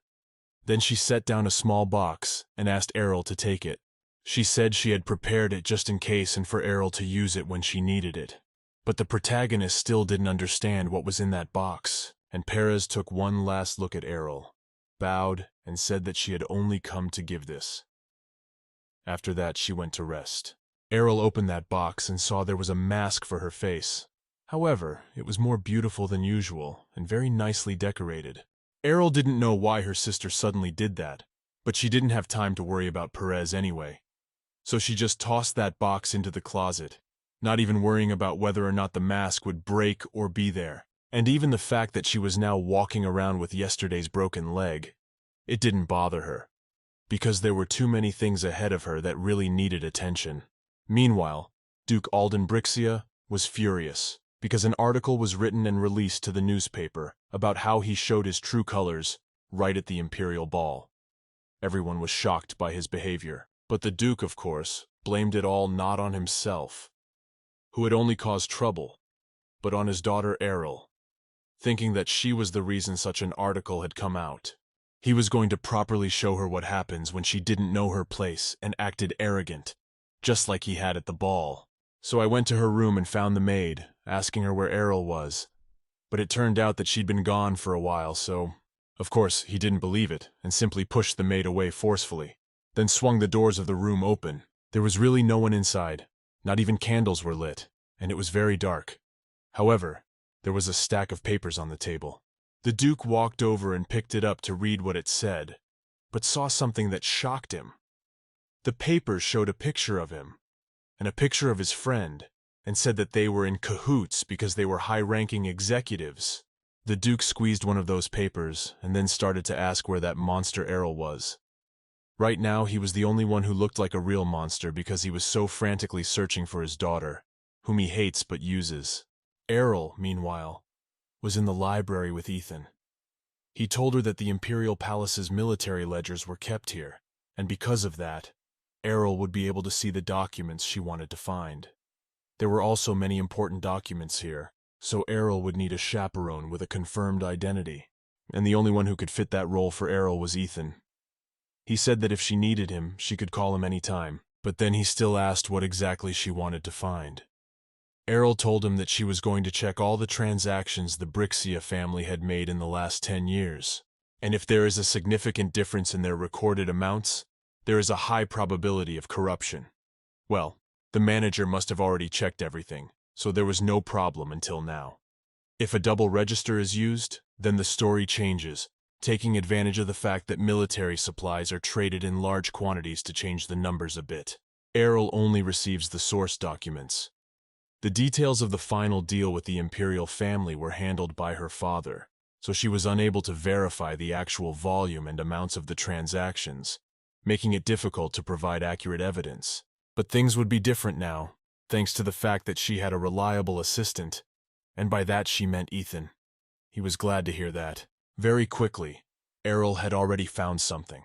Then she set down a small box and asked Ariel to take it. She said she had prepared it just in case and for Ariel to use it when she needed it. But the protagonist still didn't understand what was in that box, and Perez took one last look at Ariel, bowed, and said that she had only come to give this. After that, she went to rest. Ariel opened that box and saw there was a mask for her face. However, it was more beautiful than usual and very nicely decorated. Ariel didn't know why her sister suddenly did that, but she didn't have time to worry about Perez anyway. So she just tossed that box into the closet, not even worrying about whether or not the mask would break or be there. And even the fact that she was now walking around with yesterday's broken leg, it didn't bother her, because there were too many things ahead of her that really needed attention. Meanwhile, Duke Alden Brixia was furious, because an article was written and released to the newspaper about how he showed his true colors right at the imperial ball. Everyone was shocked by his behavior, but the Duke, of course, blamed it all not on himself, who had only caused trouble, but on his daughter Ariel, thinking that she was the reason such an article had come out. He was going to properly show her what happens when she didn't know her place and acted arrogant, just like he had at the ball. So I went to her room and found the maid, asking her where Ariel was. But it turned out that she'd been gone for a while, so... Of course, he didn't believe it, and simply pushed the maid away forcefully, then swung the doors of the room open. There was really no one inside. Not even candles were lit, and it was very dark. However, there was a stack of papers on the table. The Duke walked over and picked it up to read what it said, but saw something that shocked him. The papers showed a picture of him, and a picture of his friend, and said that they were in cahoots because they were high-ranking executives. The Duke squeezed one of those papers and then started to ask where that monster Ariel was. Right now, he was the only one who looked like a real monster because he was so frantically searching for his daughter, whom he hates but uses. Ariel, meanwhile, was in the library with Ethan. He told her that the Imperial Palace's military ledgers were kept here, and because of that, Ariel would be able to see the documents she wanted to find. There were also many important documents here, so Ariel would need a chaperone with a confirmed identity, and the only one who could fit that role for Ariel was Ethan. He said that if she needed him, she could call him any time, but then he still asked what exactly she wanted to find. Ariel told him that she was going to check all the transactions the Brixia family had made in the last 10 years, and if there is a significant difference in their recorded amounts, there is a high probability of corruption. Well, the manager must have already checked everything, so there was no problem until now. If a double register is used, then the story changes, taking advantage of the fact that military supplies are traded in large quantities to change the numbers a bit. Ariel only receives the source documents. The details of the final deal with the imperial family were handled by her father, so she was unable to verify the actual volume and amounts of the transactions, making it difficult to provide accurate evidence. But things would be different now, thanks to the fact that she had a reliable assistant, and by that she meant Ethan. He was glad to hear that. Very quickly, Ariel had already found something.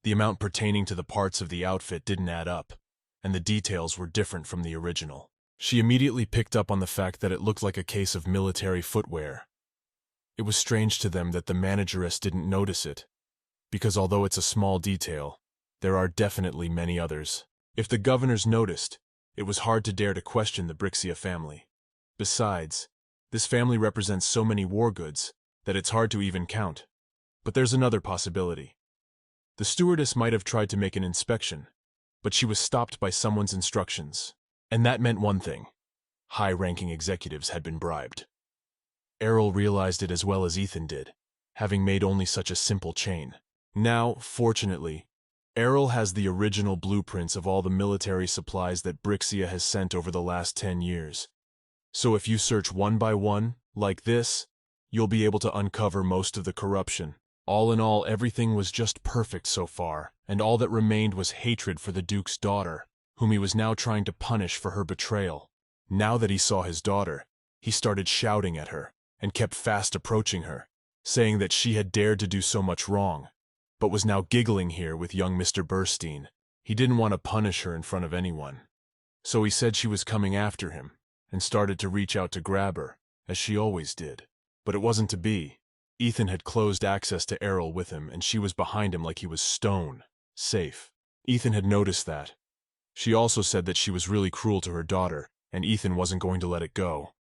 The amount pertaining to the parts of the outfit didn't add up, and the details were different from the original. She immediately picked up on the fact that it looked like a case of military footwear. It was strange to them that the manageress didn't notice it, because although it's a small detail, there are definitely many others. If the governors noticed, it was hard to dare to question the Brixia family. Besides, this family represents so many war goods that it's hard to even count. But there's another possibility. The stewardess might have tried to make an inspection, but she was stopped by someone's instructions. And that meant one thing: high-ranking executives had been bribed. Ariel realized it as well as Ethan did, having made only such a simple chain. Now, fortunately, Ariel has the original blueprints of all the military supplies that Brixia has sent over the last 10 years. So if you search one by one, like this, you'll be able to uncover most of the corruption. All in all, everything was just perfect so far, and all that remained was hatred for the Duke's daughter, whom he was now trying to punish for her betrayal. Now that he saw his daughter, he started shouting at her, and kept fast approaching her, saying that she had dared to do so much wrong, but was now giggling here with young Mr. Burstein. He didn't want to punish her in front of anyone. So he said she was coming after him, and started to reach out to grab her, as she always did. But it wasn't to be. Ethan had closed access to Ariel with him, and she was behind him like he was stone, safe. Ethan had noticed that. She also said that she was really cruel to her daughter, and Ethan wasn't going to let it go.